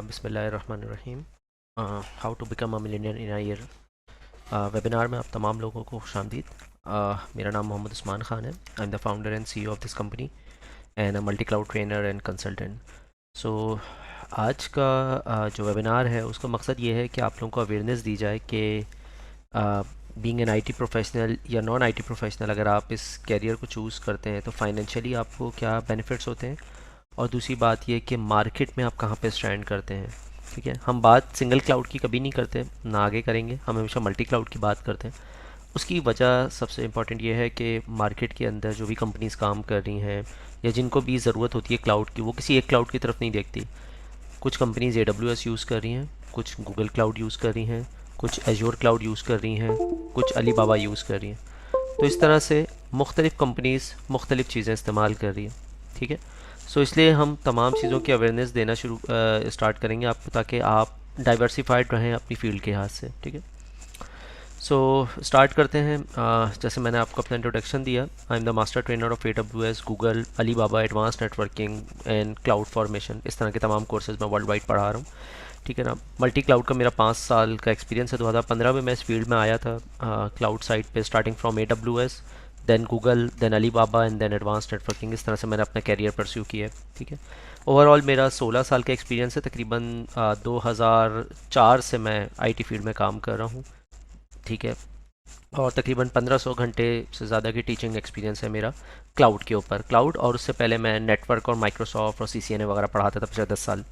बिस्मिल्लाहिर्रहमानिर्रहीम। How to become a millionaire in a year webinar में आप तमाम लोगों को खुशामदीद। मेरा नाम मोहम्मद उस्मान ख़ान है। I am the founder and CEO of this company and a multi cloud trainer and consultant. So आज का जो वेबिनार है उसका मकसद ये है कि आप लोगों को अवेयरनेस दी जाए कि बीइंग एन आईटी प्रोफेशनल या नॉन आईटी प्रोफेशनल अगर आप इस कैरियर को चूज़ करते हैं तो फाइनेंशियली आपको क्या बेनिफिट्स होते हैं, और दूसरी बात ये कि मार्केट में आप कहाँ पे स्टैंड करते हैं। ठीक है, हम बात सिंगल क्लाउड की कभी नहीं करते, ना आगे करेंगे, हम हमेशा मल्टी क्लाउड की बात करते हैं। उसकी वजह सबसे इम्पॉर्टेंट ये है कि मार्केट के अंदर जो भी कंपनीज काम कर रही हैं या जिनको भी ज़रूरत होती है क्लाउड की, वो किसी एक क्लाउड की तरफ नहीं देखती। कुछ कंपनीज AWS यूज़ कर रही हैं, कुछ गूगल क्लाउड यूज़ कर रही हैं, कुछ एजोर क्लाउड यूज़ कर रही हैं, कुछ अलीबाबा यूज़ कर रही हैं। तो इस तरह से मुख्तलिफ़ कंपनीज़ मुख्तलिफ़ चीज़ें इस्तेमाल कर रही हैं। ठीक है, सो इसलिए हम तमाम चीज़ों की अवेयरनेस देना स्टार्ट करेंगे आपको, ताकि आप डाइवर्सिफाइड रहें अपनी फील्ड के हाथ से। ठीक है, सो स्टार्ट करते हैं। जैसे मैंने आपको अपना इंट्रोडक्शन दिया, आई am the master trainer of AWS, Google, Alibaba, advance networking and cloud formation. इस तरह के तमाम कोर्सेज मैं वर्ल्ड वाइड पढ़ा रहा हूँ। ठीक है ना। मल्टी क्लाउड का मेरा 5 साल का एक्सपीरियंस है। 2015 में मैं इस फील्ड में आया था, क्लाउड साइड पे, starting from AWS, then Google, then Alibaba and then advance networking. इस तरह से मैंने अपना कैरियर परस्यू किया है। ठीक है, ओवरऑल मेरा 16 साल का एक्सपीरियंस है। तकरीबन 2004 से मैं आईटी फील्ड में काम कर रहा हूँ। ठीक है, और तकरीबन 1500 घंटे से ज़्यादा की टीचिंग एक्सपीरियंस है मेरा क्लाउड के ऊपर। क्लाउड, और उससे पहले मैं नेटवर्क और माइक्रोसॉफ्ट और CCNA वगैरह पढ़ाता था पिछले 10 साल।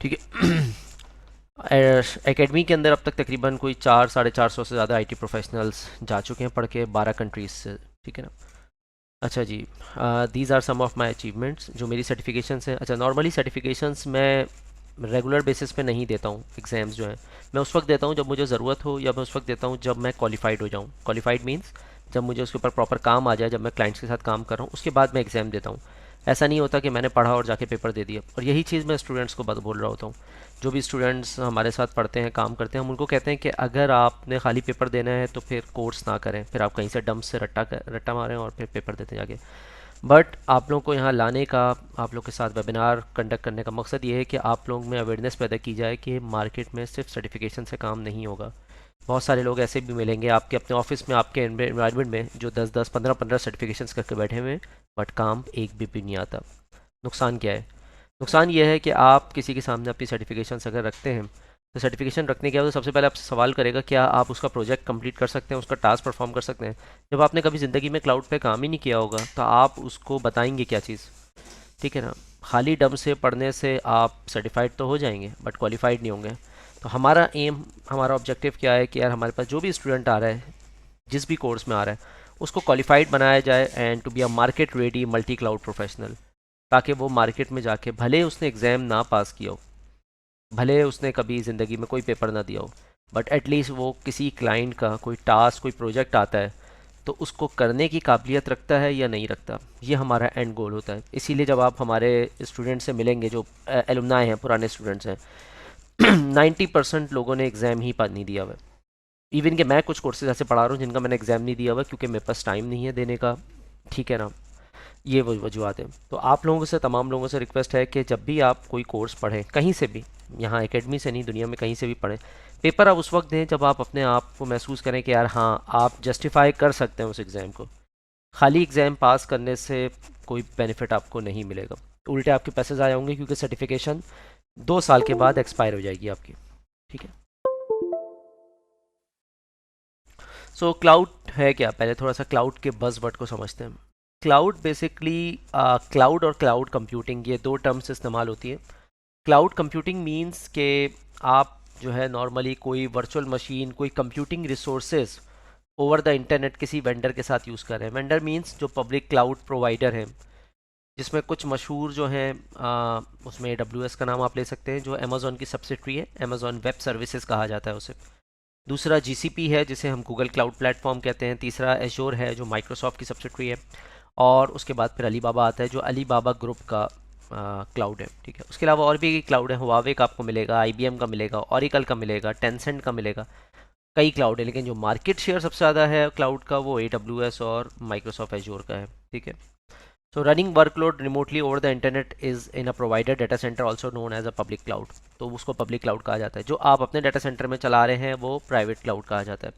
ठीक है, एकेडमी के अंदर अब तक तकरीबन कोई 400-450 से ज़्यादा आईटी प्रोफेशनल्स जा चुके हैं पढ़ के 12 कंट्रीज़ से। ठीक है ना। अच्छा जी, these are some of my achievements. जो मेरी सर्टिफिकेशंस हैं, अच्छा, नॉर्मली सर्टिफिकेशंस मैं रेगुलर बेसिस पे नहीं देता हूँ। एग्ज़ाम्स जो हैं मैं उस वक्त देता हूँ जब मुझे ज़रूरत हो, या मैं उस वक्त देता हूँ जब मैं क्वालिफाइड हो जाऊँ। क्वालिफाइड मीन्स जब मुझे उसके ऊपर प्रॉपर काम आ जाए, जब मैं क्लाइंट्स के साथ काम कर रहा हूँ, उसके बाद मैं एग्ज़ाम देता हूँ। ऐसा नहीं होता कि मैंने पढ़ा और जाके पेपर दे दिया। और यही चीज़ मैं स्टूडेंट्स को बोल रहा होता हूँ। जो भी स्टूडेंट्स हमारे साथ पढ़ते हैं, काम करते हैं, हम उनको कहते हैं कि अगर आपने खाली पेपर देना है तो फिर कोर्स ना करें, फिर आप कहीं से डंप से रट्टा मारें और फिर पेपर देते जाके। बट आप लोगों को यहाँ लाने का, आप लोग के साथ वेबिनार कंडक्ट करने का मकसद ये है कि आप लोग में अवेयरनेस पैदा की जाए कि मार्केट में सिर्फ सर्टिफिकेशन से काम नहीं होगा। बहुत सारे लोग ऐसे भी मिलेंगे आपके अपने ऑफिस में, आपके एनवायरनमेंट में, जो 10-10, 15-15 सर्टिफिकेशंस करके बैठे हुए हैं, बट काम एक भी नहीं आता। नुकसान क्या है? नुकसान ये है कि आप किसी के सामने अपनी सर्टिफिकेशंस अगर रखते हैं, तो सर्टिफिकेशन रखने के बाद तो सबसे पहले आपसे सवाल करेगा क्या आप उसका प्रोजेक्ट कंप्लीट कर सकते हैं, उसका टास्क परफॉर्म कर सकते हैं। जब आपने कभी ज़िंदगी में क्लाउड पे काम ही नहीं किया होगा तो आप उसको बताएंगे क्या चीज़? ठीक है ना। खाली डम से पढ़ने से आप सर्टिफाइड तो हो जाएंगे बट क्वालिफाइड नहीं होंगे। तो हमारा एम, हमारा ऑब्जेक्टिव क्या है कि यार हमारे पास जो भी स्टूडेंट आ रहा है, जिस भी कोर्स में आ रहा है, उसको क्वालिफाइड बनाया जाए and to be a market ready multi cloud professional, ताकि वो मार्केट में जाके, भले उसने एग्ज़ाम ना पास किया हो, भले उसने कभी ज़िंदगी में कोई पेपर ना दिया हो, बट एटलीस्ट वो किसी क्लाइंट का कोई टास्क, कोई प्रोजेक्ट आता है तो उसको करने की काबिलियत रखता है या नहीं रखता। ये हमारा एंड गोल होता है। इसीलिए जब आप हमारे स्टूडेंट से मिलेंगे, जो एलुमनाई हैं, पुराने स्टूडेंट्स हैं, 90% लोगों ने एग्ज़ाम ही नहीं दिया हुआ है। इवन कि मैं कुछ कोर्सेज ऐसे पढ़ा रहा हूँ जिनका मैंने एग्ज़ाम नहीं दिया हुआ क्योंकि मेरे पास टाइम नहीं है देने का। ठीक है ना। ये वजूहत है। तो आप लोगों से, तमाम लोगों से रिक्वेस्ट है कि जब भी आप कोई कोर्स पढ़ें, कहीं से भी, यहाँ एकेडमी से नहीं, दुनिया में कहीं से भी पढ़ें, पेपर आप उस वक्त दें जब आप अपने आप को महसूस करें कि यार हाँ, आप जस्टिफाई कर सकते हैं उस एग्ज़ाम को। खाली एग्ज़ाम पास करने से कोई बेनिफिट आपको नहीं मिलेगा, उल्टे आपके पैसे ज़ाया होंगे, क्योंकि सर्टिफिकेशन 2 साल के बाद एक्सपायर हो जाएगी आपकी। ठीक है। सो क्लाउड है क्या? पहले थोड़ा सा क्लाउड के बज़वर्ड को समझते हैं। क्लाउड बेसिकली, क्लाउड और क्लाउड कंप्यूटिंग, ये दो टर्म्स इस्तेमाल होती है। क्लाउड कंप्यूटिंग मींस के आप जो है नॉर्मली कोई वर्चुअल मशीन, कोई computing resources over the internet किसी वेंडर के साथ यूज़ कर रहे हैं। वेंडर मींस जो पब्लिक क्लाउड प्रोवाइडर हैं, जिसमें कुछ मशहूर जो हैं, उसमें AWS का नाम आप ले सकते हैं, जो अमेज़ॉन की सब्सिडरी है, अमेज़ॉन वेब सर्विसेज कहा जाता है उसे। दूसरा GCP है, जिसे हम गूगल क्लाउड प्लेटफॉर्म कहते हैं। तीसरा एजोर है, जो माइक्रोसॉफ्ट की सब्सिडरी है। और उसके बाद फिर अलीबाबा आता है, जो अलीबाबा ग्रुप का क्लाउड है। ठीक है, उसके अलावा और भी क्लाउड है। हुआवे का आपको मिलेगा, IBM का मिलेगा, ओरेकल का मिलेगा, टेंसेंट का मिलेगा। कई क्लाउड है, लेकिन जो मार्केट शेयर सबसे ज़्यादा है क्लाउड का, वो AWS और माइक्रोसॉफ्ट एजोर का है। ठीक है। So running workload remotely over the internet is in a provided data center also known as a public cloud. तो उसको public cloud कहा जाता है. जो आप अपने data center में चला रहे हैं वो private cloud कहा जाता है.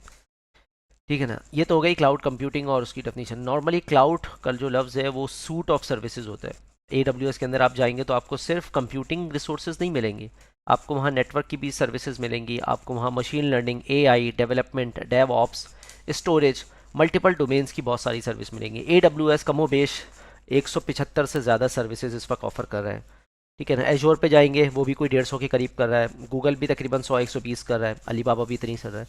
ठीक है ना. ये तो हो गई क्लाउड कंप्यूटिंग और उसकी डेफिनेशन. नॉर्मली क्लाउड का जो लफ्ज़ है वो सूट ऑफ सर्विसेज होता है. AWS के अंदर आप जाएंगे तो आपको सिर्फ कंप्यूटिंग रिसोर्सेज नहीं मिलेंगे, आपको वहाँ नेटवर्क की भी सर्विसेज मिलेंगी, आपको वहाँ machine learning, AI development, devops, storage, multiple domains की बहुत सारी सर्विस मिलेंगी. AWS कमोबेश 175 से ज़्यादा सर्विसेज इस वक्त ऑफर कर रहा है. ठीक है ना. एजोर पे जाएंगे वो भी कोई 150 के करीब कर रहा है. गूगल भी तकरीबन 100-120 कर रहा है. अलीबाबा भी इतनी कर रहा है.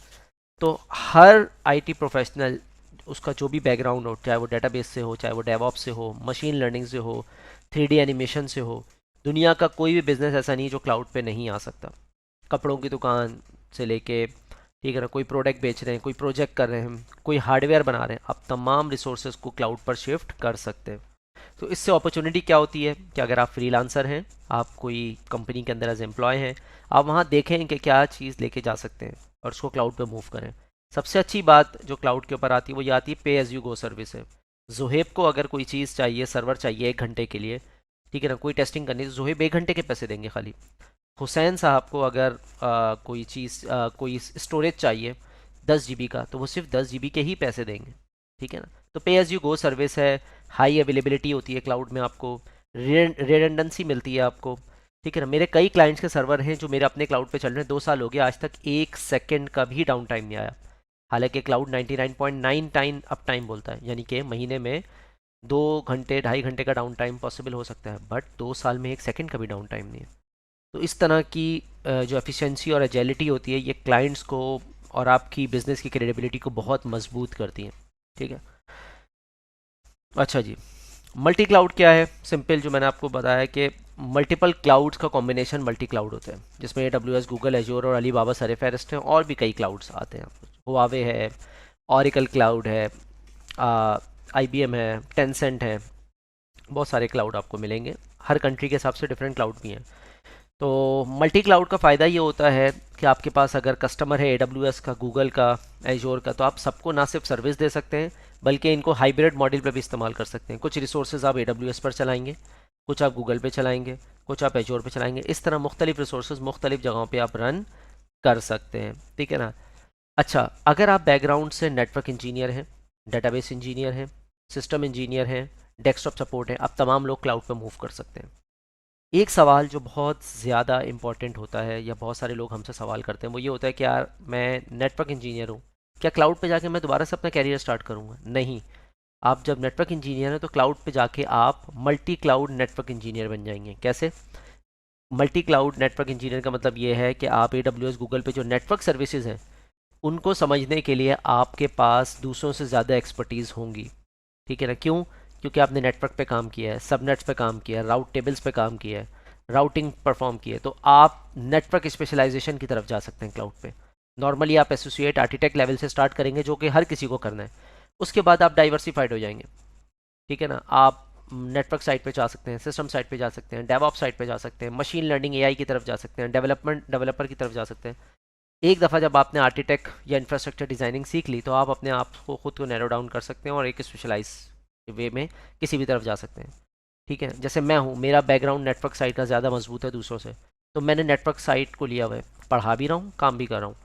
तो हर आईटी प्रोफेशनल, उसका जो भी बैकग्राउंड हो, चाहे वो डेटाबेस से हो, चाहे वो डेवऑप्स से हो, मशीन लर्निंग से हो, 3D एनिमेशन से हो, दुनिया का कोई भी बिजनेस ऐसा नहीं जो क्लाउड पे नहीं आ सकता. कपड़ों की दुकान से लेके, ठीक है ना, कोई प्रोडक्ट बेच रहे हैं, कोई प्रोजेक्ट कर रहे हैं, कोई हार्डवेयर बना रहे हैं, आप तमाम रिसोर्सेज को क्लाउड पर शिफ्ट कर सकते हैं. तो इससे अपॉर्चुनिटी क्या होती है कि अगर आप फ्रीलांसर हैं, आप कोई कंपनी के अंदर एज एम्प्लॉय हैं, आप वहाँ देखें कि क्या चीज़ लेके जा सकते हैं और उसको क्लाउड पे मूव करें. सबसे अच्छी बात जो क्लाउड के ऊपर आती है वो ये आती है पे एज यू गो सर्विस है. जोहेब को अगर कोई चीज़ चाहिए, सर्वर चाहिए 1 घंटे के लिए, ठीक है ना, कोई टेस्टिंग करनी है तो जोहेब 1 घंटे के पैसे देंगे खाली. हुसैन साहब को अगर कोई चीज़, कोई स्टोरेज चाहिए 10 GB का, तो वो सिर्फ 10 GB के ही पैसे देंगे. ठीक है ना. तो पे एज यू गो सर्विस है. हाई अवेलेबिलिटी होती है क्लाउड में, आपको रिडंडेंसी मिलती है आपको. ठीक है ना. मेरे कई क्लाइंट्स के सर्वर हैं जो मेरे अपने क्लाउड पे चल रहे हैं, 2 साल हो गया, आज तक 1 सेकंड का भी डाउन टाइम नहीं आया. हालांकि क्लाउड 99.9 टाइम अप टाइम बोलता है, यानी कि महीने में 2 घंटे 2.5 घंटे का डाउन टाइम पॉसिबल हो सकता है, बट 2 साल में 1 सेकंड का भी डाउन टाइम नहीं है. तो इस तरह की जो एफिशिएंसी और एजिलिटी होती है, ये क्लाइंट्स को और आपकी बिजनेस की क्रेडिबिलिटी को बहुत मजबूत करती है. ठीक है. अच्छा जी, मल्टी क्लाउड क्या है? सिंपल, जो मैंने आपको बताया कि मल्टीपल क्लाउड्स का कॉम्बिनेशन मल्टी क्लाउड होता है, जिसमें AWS, गूगल, एजोर और अलीबाबा सरफहरिस्त हैं, और भी कई क्लाउड्स आते हैं. हुआवे है, ऑरिकल क्लाउड है, IBM है, टेंसेंट है, बहुत सारे क्लाउड आपको मिलेंगे. हर कंट्री के हिसाब से डिफरेंट क्लाउड भी हैं. तो मल्टी क्लाउड का फ़ायदा ये होता है कि आपके पास अगर कस्टमर है AWS का, गूगल का, एजोर का, तो आप सबको ना सिर्फ सर्विस दे सकते हैं बल्कि इनको हाइब्रिड मॉडल पर भी इस्तेमाल कर सकते हैं. कुछ रिसोर्सेज आप AWS पर चलाएंगे, कुछ आप गूगल पे चलाएंगे, कुछ आप एजोर पे चलाएंगे. इस तरह मुख्तलिफ रिसोर्सेज मुख्तलिफ जगहों पे आप रन कर सकते हैं. ठीक है ना. अच्छा, अगर आप बैकग्राउंड से नेटवर्क इंजीनियर हैं, डेटाबेस इंजीनियर हैं, सिस्टम इंजीनियर हैं, डेस्कटॉप सपोर्ट है, आप तमाम लोग क्लाउड पर मूव कर सकते हैं. एक सवाल जो बहुत ज़्यादा इंपॉर्टेंट होता है, या बहुत सारे लोग हमसे सवाल करते हैं, वो ये होता है कि यार मैं नेटवर्क इंजीनियर हूँ, क्या क्लाउड पे जाके मैं दोबारा से अपना कैरियर स्टार्ट करूँगा? नहीं. आप जब नेटवर्क इंजीनियर हैं तो क्लाउड पे जाके आप मल्टी क्लाउड नेटवर्क इंजीनियर बन जाएंगे. कैसे? मल्टी क्लाउड नेटवर्क इंजीनियर का मतलब ये है कि आप AWS, गूगल पे जो नेटवर्क सर्विसेज हैं उनको समझने के लिए आपके पास दूसरों से ज़्यादा एक्सपर्टीज़ होंगी. ठीक है ना. क्यों? क्योंकि आपने नेटवर्क पे काम किया है, सबनेट्स पे काम किया है, राउट टेबल्स पे काम किया है, राउटिंग परफॉर्म की है, तो आप नेटवर्क स्पेशलाइजेशन की तरफ जा सकते हैं क्लाउड पे. नॉर्मली आप एसोसिएट आर्किटेक्ट लेवल से स्टार्ट करेंगे, जो कि हर किसी को करना है. उसके बाद आप डाइवर्सिफाइड हो जाएंगे. ठीक है ना. आप नेटवर्क साइड पे जा सकते हैं, सिस्टम साइड पे जा सकते हैं, डेवऑप्स साइड पे जा सकते हैं, मशीन लर्निंग AI की तरफ जा सकते हैं, डेवलपर की तरफ जा सकते हैं. एक दफ़ा जब आपने आर्किटेक्ट या इंफ्रास्ट्रक्चर डिज़ाइनिंग सीख ली, तो आप अपने आप को खुद को नैरो डाउन कर सकते हैं और एक स्पेशलाइज वे में किसी भी तरफ जा सकते हैं. ठीक है. जैसे मैं हूँ, मेरा बैकग्राउंड नेटवर्क साइड का ज़्यादा मजबूत है दूसरों से, तो मैंने नेटवर्क साइड को लिया हुआ है, पढ़ा भी रहा हूँ, काम भी कर रहा हूँ.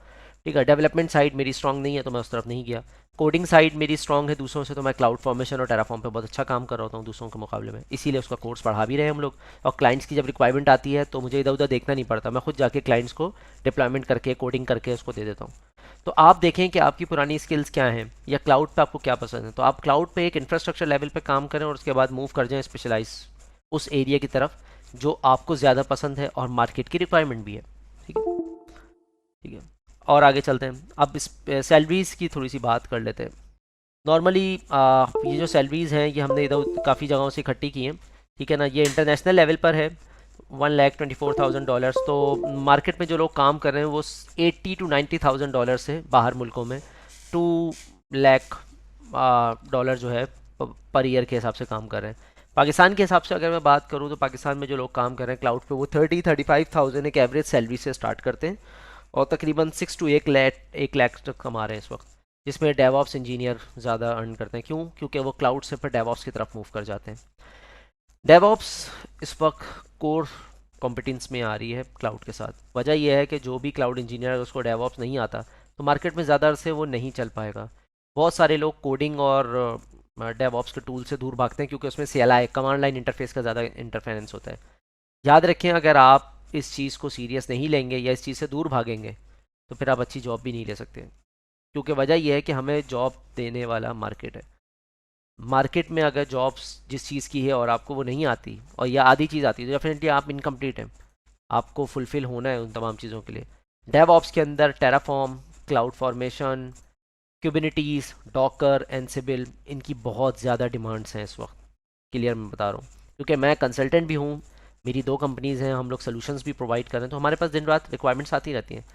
ठीक है. डेवलपमेंट साइड मेरी स्ट्रॉन्ग नहीं है तो मैं उस तरफ नहीं गया. कोडिंग साइड मेरी स्ट्रॉन्ग है दूसरों से, तो मैं क्लाउड फॉर्मेशन और टेराफॉर्म पे बहुत अच्छा काम कर रहा हूँ दूसरों के मुकाबले में, इसीलिए उसका कोर्स पढ़ा भी रहे हम लोग. और क्लाइंट्स की जब रिक्वायरमेंट आती है तो मुझे इधर उधर देखना नहीं पड़ता, मैं खुद जाके क्लाइंट्स को डिप्लॉयमेंट करके कोडिंग करके उसको दे देता हूँ. तो आप देखें कि आपकी पुरानी स्किल्स क्या हैं, या क्लाउड पे आपको क्या पसंद है, तो आप क्लाउड पे एक इंफ्रास्ट्रक्चर लेवल पे काम करें और उसके बाद मूव कर जाएं स्पेशलाइज उस एरिया की तरफ जो आपको ज़्यादा पसंद है और मार्केट की रिक्वायरमेंट भी है. ठीक है. ठीक है. और आगे चलते हैं. अब इस सैलरीज़ की थोड़ी सी बात कर लेते हैं. नॉर्मली ये जो सैलरीज़ हैं ये हमने इधर काफ़ी जगहों से इकट्ठी की हैं. ठीक है ना. ये इंटरनेशनल लेवल पर है, $1,24,000. तो मार्केट में जो लोग काम कर रहे हैं वो $80,000 to 90,000 से बाहर मुल्कों में $2 लाख जो है पर ईयर के हिसाब से काम कर रहे हैं. पाकिस्तान के हिसाब से अगर मैं बात करूँ तो पाकिस्तान में जो लोग काम कर रहे हैं क्लाउड पे, वो 30-35,000 एक एवरेज सैलरी से स्टार्ट करते हैं और तकरीबन 6 to 1 लाख तक कमा रहे हैं इस वक्त, जिसमें डेवऑप्स इंजीनियर ज़्यादा अर्न करते हैं। क्यों? क्योंकि वो क्लाउड से फिर डेवऑप्स की तरफ मूव कर जाते हैं। डेवऑप्स इस वक्त कोर कॉम्पिटेंस में आ रही है क्लाउड के साथ। वजह यह है कि जो भी क्लाउड इंजीनियर है उसको डेवऑप्स नहीं आता तो मार्केट में ज़्यादा से वो नहीं चल पाएगा। बहुत सारे लोग कोडिंग और डेवऑप्स के टूल से दूर भागते हैं क्योंकि उसमें CLI कमांड लाइन इंटरफेस का ज़्यादा इंटरफेरेंस होता है। याद रखें, अगर आप इस चीज़ को सीरियस नहीं लेंगे या इस चीज़ से दूर भागेंगे तो फिर आप अच्छी जॉब भी नहीं ले सकते, क्योंकि वजह यह है कि हमें जॉब देने वाला मार्केट है। मार्केट में अगर जॉब्स जिस चीज़ की है और आपको वो नहीं आती और या आधी चीज़ आती है तो डेफिनेटली आप इनकम्प्लीट हैं। आपको फुलफ़िल होना है उन तमाम चीज़ों के लिए। डेवऑप्स के अंदर टेराफॉर्म, क्लाउड फॉर्मेशन, क्यूबिनिटीज़, डॉकर, एनसिबिल, इनकी बहुत ज़्यादा डिमांड्स हैं इस वक्त। क्लियर मैं बता रहा हूँ क्योंकि मैं कंसल्टेंट भी हूँ, मेरी 2 कंपनीज़ हैं, हम लोग सोल्यूशंस भी प्रोवाइड कर रहे हैं, तो हमारे पास दिन रात रिक्वायरमेंट्स आती रहती हैं।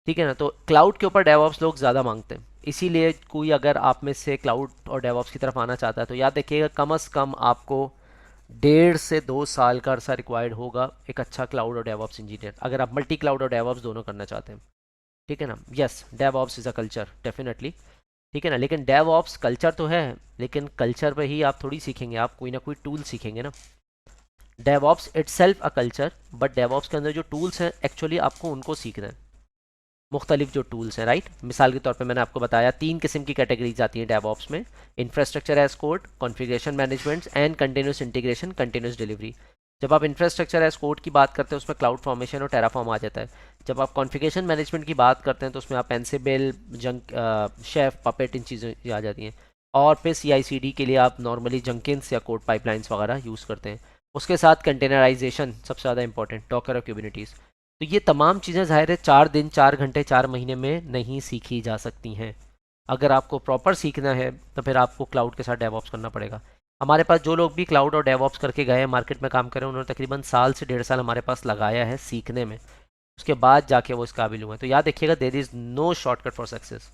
ठीक है ना? तो क्लाउड के ऊपर डेवऑप्स लोग ज़्यादा मांगते हैं, इसीलिए कोई अगर आप में से क्लाउड और डेवऑप्स की तरफ आना चाहता है तो याद रखिएगा कम अज़ कम आपको 1.5 से 2 साल का अरसा रिक्वायर्ड होगा एक अच्छा क्लाउड और डेवऑप्स इंजीनियर, अगर आप मल्टी क्लाउड और डेवऑप्स दोनों करना चाहते हैं। ठीक है ना? Yes, DevOps is a culture definitely. ठीक है ना? लेकिन डेवऑप्स कल्चर तो है, लेकिन कल्चर पे ही आप थोड़ी सीखेंगे, आप कोई ना कोई टूल सीखेंगे ना। DevOps itself a culture, but DevOps के अंदर जो टूल्स हैं एक्चुअली आपको उनको सीखना है। मुख्तलिफ जो टूल्स हैं, राइट। मिसाल के तौर पे मैंने आपको बताया 3 किस्म की कैटेगरीज आती हैं डेवऑप्स में: infrastructure as code, configuration management and continuous integration, continuous delivery. जब आप इंफ्रास्ट्रक्चर एज कोड की बात करते हैं उसमें क्लाउड फॉर्मेशन और टेराफॉर्म आ जाता है। जब आप कॉन्फ़िगरेशन मैनेजमेंट की बात करते हैं तो उसमें आप एनसिबिल, शेफ, पपेट, इन चीज़ें आ जाती हैं। और फिर CI/CD के लिए आप नॉर्मली जंकिन्स या कोड पाइपलाइंस वगैरह यूज़ करते हैं। उसके साथ कंटेनराइजेशन सबसे ज़्यादा इंपॉर्टेंट, डॉकर और क्यूबिनिटीज़। तो ये तमाम चीज़ें ज़ाहिर है 4 दिन, 4 घंटे, 4 महीने में नहीं सीखी जा सकती हैं। अगर आपको प्रॉपर सीखना है तो फिर आपको क्लाउड के साथ डेवऑप्स करना पड़ेगा। हमारे पास जो लोग भी क्लाउड और डेवऑप्स करके गए हैं, मार्केट में काम करें, उन्होंने तकरीबन साल से 1.5 साल हमारे पास लगाया है सीखने में। उसके बाद जाके वो इस काबिल हुए हैं। तो याद रखिएगा, there is no shortcut for success.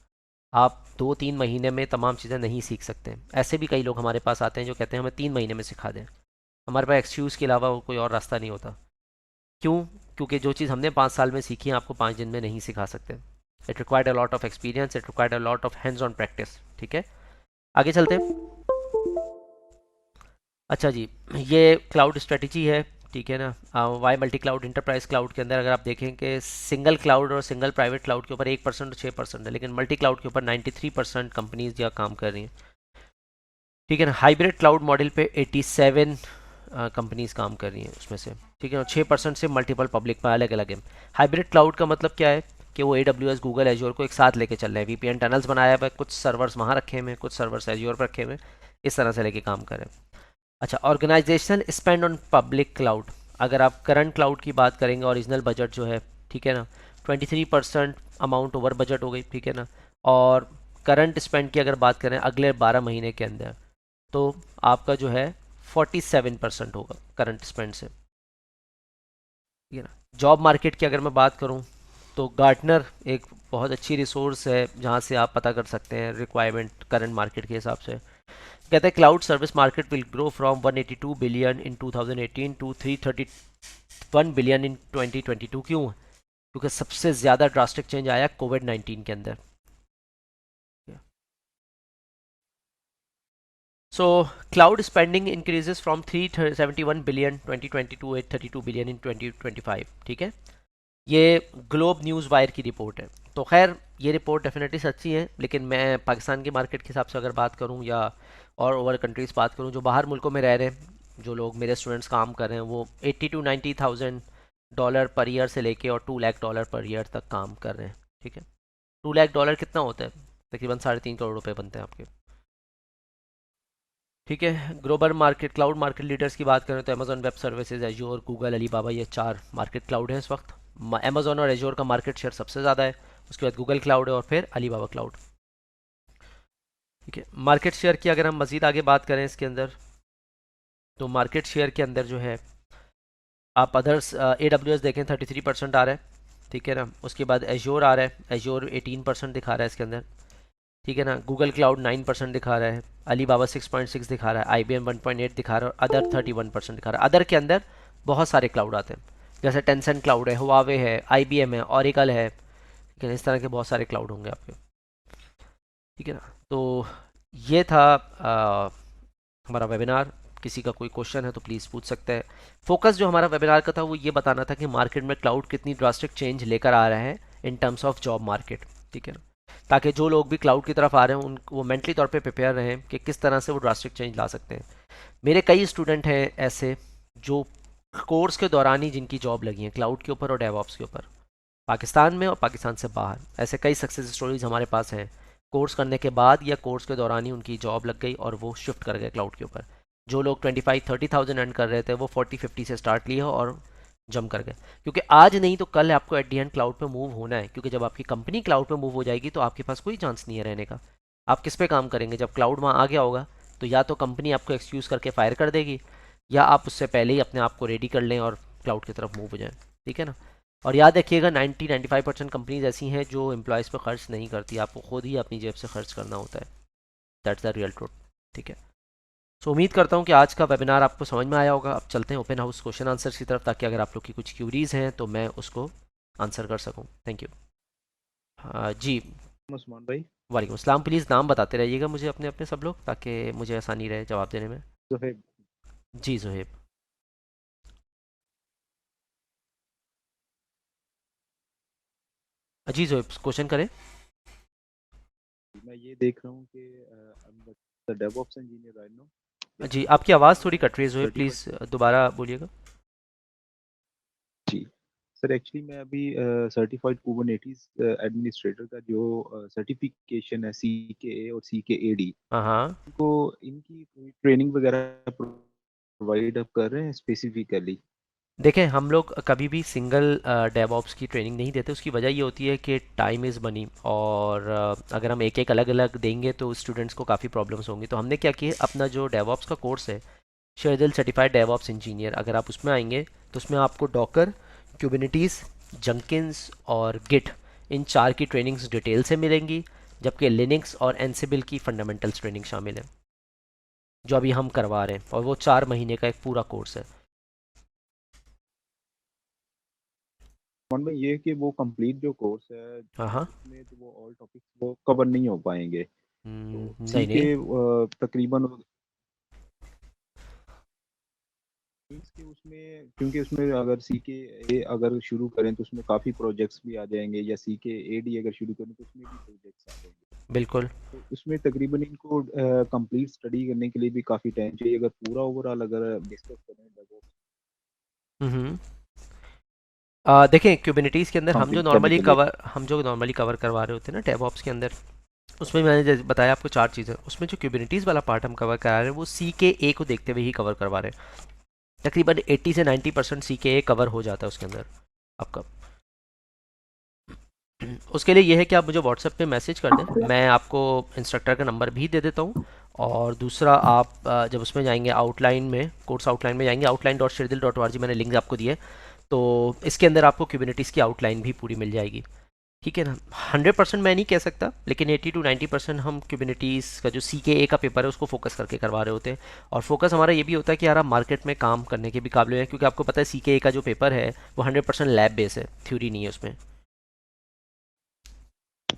आप 2-3 महीने में तमाम चीज़ें नहीं सीख सकते। ऐसे भी कई लोग हमारे पास आते हैं जो कहते हैं हमें 3 महीने में सिखा दें। हमारे पास एक्सक्यूज़ के अलावा कोई और रास्ता नहीं होता। क्यों? क्योंकि जो चीज़ हमने 5 साल में सीखी है आपको 5 दिन में नहीं सिखा सकते। It required a lot of experience, it required a lot of hands on practice. ठीक है, आगे चलते हैं। अच्छा जी, ये क्लाउड स्ट्रेटजी है। ठीक है ना? Why multi cloud enterprise cloud के अंदर अगर आप देखें कि सिंगल क्लाउड और सिंगल प्राइवेट क्लाउड के ऊपर 1% और 6% है, लेकिन मल्टी क्लाउड के ऊपर 93% कंपनीज या काम कर रही हैं। ठीक है ना? हाइब्रिड क्लाउड मॉडल पे 87 कंपनीज काम कर रही हैं उसमें से। ठीक है ना? 6% से मल्टीपल पब्लिक में अलग अलग है। हाइब्रिड क्लाउड का मतलब क्या है कि वो AWS, गूगल, एज्योर को एक साथ लेके चल रहे हैं। VPN टनल्स बनाया हुआ है, कुछ सर्वर्स वहाँ रखे हुए हैं, कुछ सर्वर्स एज्योर पर रखे हुए हैं, इस तरह से लेके काम कर रहे हैं। अच्छा, organisational spend on public cloud, अगर आप करंट क्लाउड की बात करेंगे, ओरिजिनल बजट जो है, ठीक है ना, 23% अमाउंट ओवर बजट हो गई। ठीक है ना? और करंट स्पेंड की अगर बात करें अगले 12 महीने के अंदर, तो आपका जो है 47% होगा करंट स्पेंड से। ठीक है ना? जॉब मार्केट की अगर मैं बात करूं तो गार्टनर एक बहुत अच्छी रिसोर्स है जहां से आप पता कर सकते हैं रिक्वायरमेंट करंट मार्केट के हिसाब से। कहते हैं cloud service market will grow from 182 billion in 2018 to 331 billion in 2022। क्यों? क्योंकि सबसे ज़्यादा ड्रास्टिक चेंज आया कोविड-19 के अंदर। So cloud spending increases from 371 billion 2020 to 832 billion in 2025। ठीक है, ये ग्लोब न्यूज़ वायर की रिपोर्ट है। तो खैर ये रिपोर्ट डेफिनेटली सच्ची है, लेकिन मैं पाकिस्तान के मार्केट के हिसाब से अगर बात करूं या और ओवर कंट्रीज बात करूं जो बाहर मुल्कों में रह रहे हैं, जो लोग मेरे स्टूडेंट्स काम कर रहे हैं, वो 80 to 90,000 डॉलर पर ईयर से लेके और $2 लाख पर ईयर तक काम कर रहे हैं। ठीक है, $2 लाख कितना होता है? तकरीबन 3.5 करोड़ रुपए बनते हैं आपके। ठीक है, global market cloud market leaders की बात करें तो Amazon web services, azure, Google, Alibaba, ये 4 मार्केट क्लाउड हैं इस वक्त। अमेजॉन और एज्योर का मार्केट शेयर सबसे ज़्यादा है, उसके बाद गूगल क्लाउड है और फिर अलीबाबा क्लाउड। ठीक है, मार्केट शेयर की अगर हम मज़ीद आगे बात करें इसके अंदर, तो मार्केट शेयर के अंदर जो है आप अदर्स AWS देखें 33% आ रहा है। ठीक है ना? उसके बाद एज्योर आ रहा है, एज्योर 18% दिखा रहा है इसके अंदर। ठीक है ना? गूगल क्लाउड 9% दिखा रहा है, अलीबाबा 6.6 दिखा रहा है, IBM 1.8 दिखा रहा है और अदर 31% दिखा रहा है। अदर के अंदर बहुत सारे क्लाउड आते हैं, जैसे टेंसेंट क्लाउड है, हुआवे है, IBM है, ओरेकल है। ठीक है, इस तरह के बहुत सारे क्लाउड होंगे आपके। ठीक है ना। तो ये था हमारा वेबिनार। किसी का कोई क्वेश्चन है तो प्लीज़ पूछ सकते हैं। फोकस जो हमारा वेबिनार का था वो ये बताना था कि मार्केट में क्लाउड कितनी ड्रास्टिक चेंज लेकर आ रहा है in terms of job market. ठीक है ना, ताकि जो लोग भी क्लाउड की तरफ आ रहे हैं उन वो मेंटली तौर पे प्रिपेयर रहें कि किस तरह से वो ड्रास्टिक चेंज ला सकते हैं। मेरे कई स्टूडेंट हैं ऐसे जो कोर्स के दौरान ही जिनकी जॉब लगी है क्लाउड के ऊपर और डेवऑप्स के ऊपर, पाकिस्तान में और पाकिस्तान से बाहर। ऐसे कई सक्सेस स्टोरीज हमारे पास हैं। कोर्स करने के बाद या कोर्स के दौरान ही उनकी जॉब लग गई और वो शिफ्ट कर गए क्लाउड के ऊपर। जो लोग 25-30,000 अर्न कर रहे थे वो 40-50 से स्टार्ट लिया और जम कर गए। क्योंकि आज नहीं तो कल आपको एट दी एंड क्लाउड पे मूव होना है, क्योंकि जब आपकी कंपनी क्लाउड पे मूव हो जाएगी तो आपके पास कोई चांस नहीं है रहने का। आप किस पे काम करेंगे जब क्लाउड वहाँ आ गया होगा? तो या तो कंपनी आपको एक्सक्यूज़ करके फायर कर देगी, या आप उससे पहले ही अपने आप को रेडी कर लें और क्लाउड की तरफ मूव हो जाएं। ठीक है ना। और याद रखिएगा 90-95% कंपनीज ऐसी हैं जो एम्प्लॉयज़ पे खर्च नहीं करती, आपको खुद ही अपनी जेब से खर्च करना होता है। That's the real truth. ठीक है। सो उम्मीद करता हूँ कि आज का वेबिनार आपको समझ में आया होगा। अब चलते हैं ओपन हाउस क्वेश्चन आंसर की तरफ, ताकि अगर आप लोग की कुछ क्यूरीज हैं तो मैं उसको आंसर कर सकूँ। Thank you. हाँ जी। उस्मान भाई। वालेकुम अस्सलाम। प्लीज़ नाम बताते रहिएगा मुझे अपने अपने सब लोग, ताकि मुझे आसानी रहे जवाब देने में। जोहेब। जी जुहेब। जी जुहेब क्वेश्चन करें। मैं ये देख रहा हूँ कि डेवऑप्स इंजीनियर राइट नाउ जी इसमें आपकी आवाज़ थोड़ी कट रही है जुहेब, सर्टिफाइड। प्लीज़ दोबारा बोलिएगा। जी सर, एक्चुअली मैं अभी सर्टिफाइड कुबरनेटिस एडमिनिस्ट्रेटर का जो सर्टिफिकेशन है CKA और CKAD, हाँ हाँ। इनको इनकी कोई ट्रेनिंग वगैरह प्रोवाइड आप कर रहे हैं स्पेसिफिकली? देखें, हम लोग कभी भी सिंगल डेवऑप्स की ट्रेनिंग नहीं देते। उसकी वजह ये होती है कि टाइम इज़ मनी, और अगर हम एक एक अलग अलग देंगे तो स्टूडेंट्स को काफ़ी प्रॉब्लम्स होंगी। तो हमने क्या किया, अपना जो डेवऑप्स का कोर्स है, शेरदिल सर्टिफाइड डेवऑप्स इंजीनियर, अगर आप उसमें आएंगे तो उसमें आपको डॉकर, क्यूबिनिटीज़, जंकिन्स और गिट, इन चार की ट्रेनिंग्स डिटेल से मिलेंगी। जबकि लिनक्स और एनसिबिल की फंडामेंटल्स ट्रेनिंग शामिल है, जो अभी हम करवा रहे हैं, और वो 4 महीने का एक पूरा कोर्स है। उस्मान भाई, ये कि वो कंप्लीट जो कोर्स है हाँ हाँ। उसमें तो वो ऑल टॉपिक्स वो कवर नहीं हो पाएंगे। तो सी नहीं नहीं। के तकरीबन मीन्स कि उसमें, क्योंकि उसमें अगर CKA अगर शुरू करें तो उसमें काफ़ी प्रोजेक्ट्स भी आ जाएंगे, या CKAD अगर शुरू करें तो उसमें भी प्रोजेक्ट्स आ जाएंगे। बिल्कुल। तो उसमें तकरीबन इनको कंप्लीट स्टडी करने के लिए भी काफ़ी टाइम चाहिए। अगर पूरा ओवरऑल अगर डिस्कस करें डेवऑप्स हम्म। देखें, क्यूबिनिटीज़ के अंदर कंप्लीट करने के लिए। हम जो नॉर्मली कवर करवा रहे होते हैं ना डेवऑप्स के अंदर, उसमें मैंने जैसे बताया आपको 4 चीज़ें। उसमें जो क्यूबिनिटीज़ वाला पार्ट हम कवर करा रहे हैं वो CKA को देखते हुए ही कवर करवा रहे हैं। तकरीबन 80 से 90% CKA कवर हो जाता है उसके अंदर आपका। उसके लिए ये है कि आप मुझे व्हाट्सएप पे मैसेज कर दें, मैं आपको इंस्ट्रक्टर का नंबर भी दे देता हूँ। और दूसरा, आप जब उसमें जाएंगे आउटलाइन में, कोर्स आउटलाइन में जाएंगे, outline.shirdil.org मैंने लिंक आपको दिया है। तो इसके अंदर आपको क्यूबिनिटीज़ की आउटलाइन भी पूरी मिल जाएगी। ठीक है ना। 100% मैं नहीं कह सकता, लेकिन 80 to 90% हम क्यूबिनिटीज़ का जो CKA का पेपर है उसको फोकस करके करवा रहे होते हैं। और फोकस हमारा ये भी होता है कि यार आप मार्केट में काम करने के भी काबिल हैं, क्योंकि आपको पता है CKA का जो पेपर है वो 100% लैब बेस है, थ्योरी नहीं है उसमें।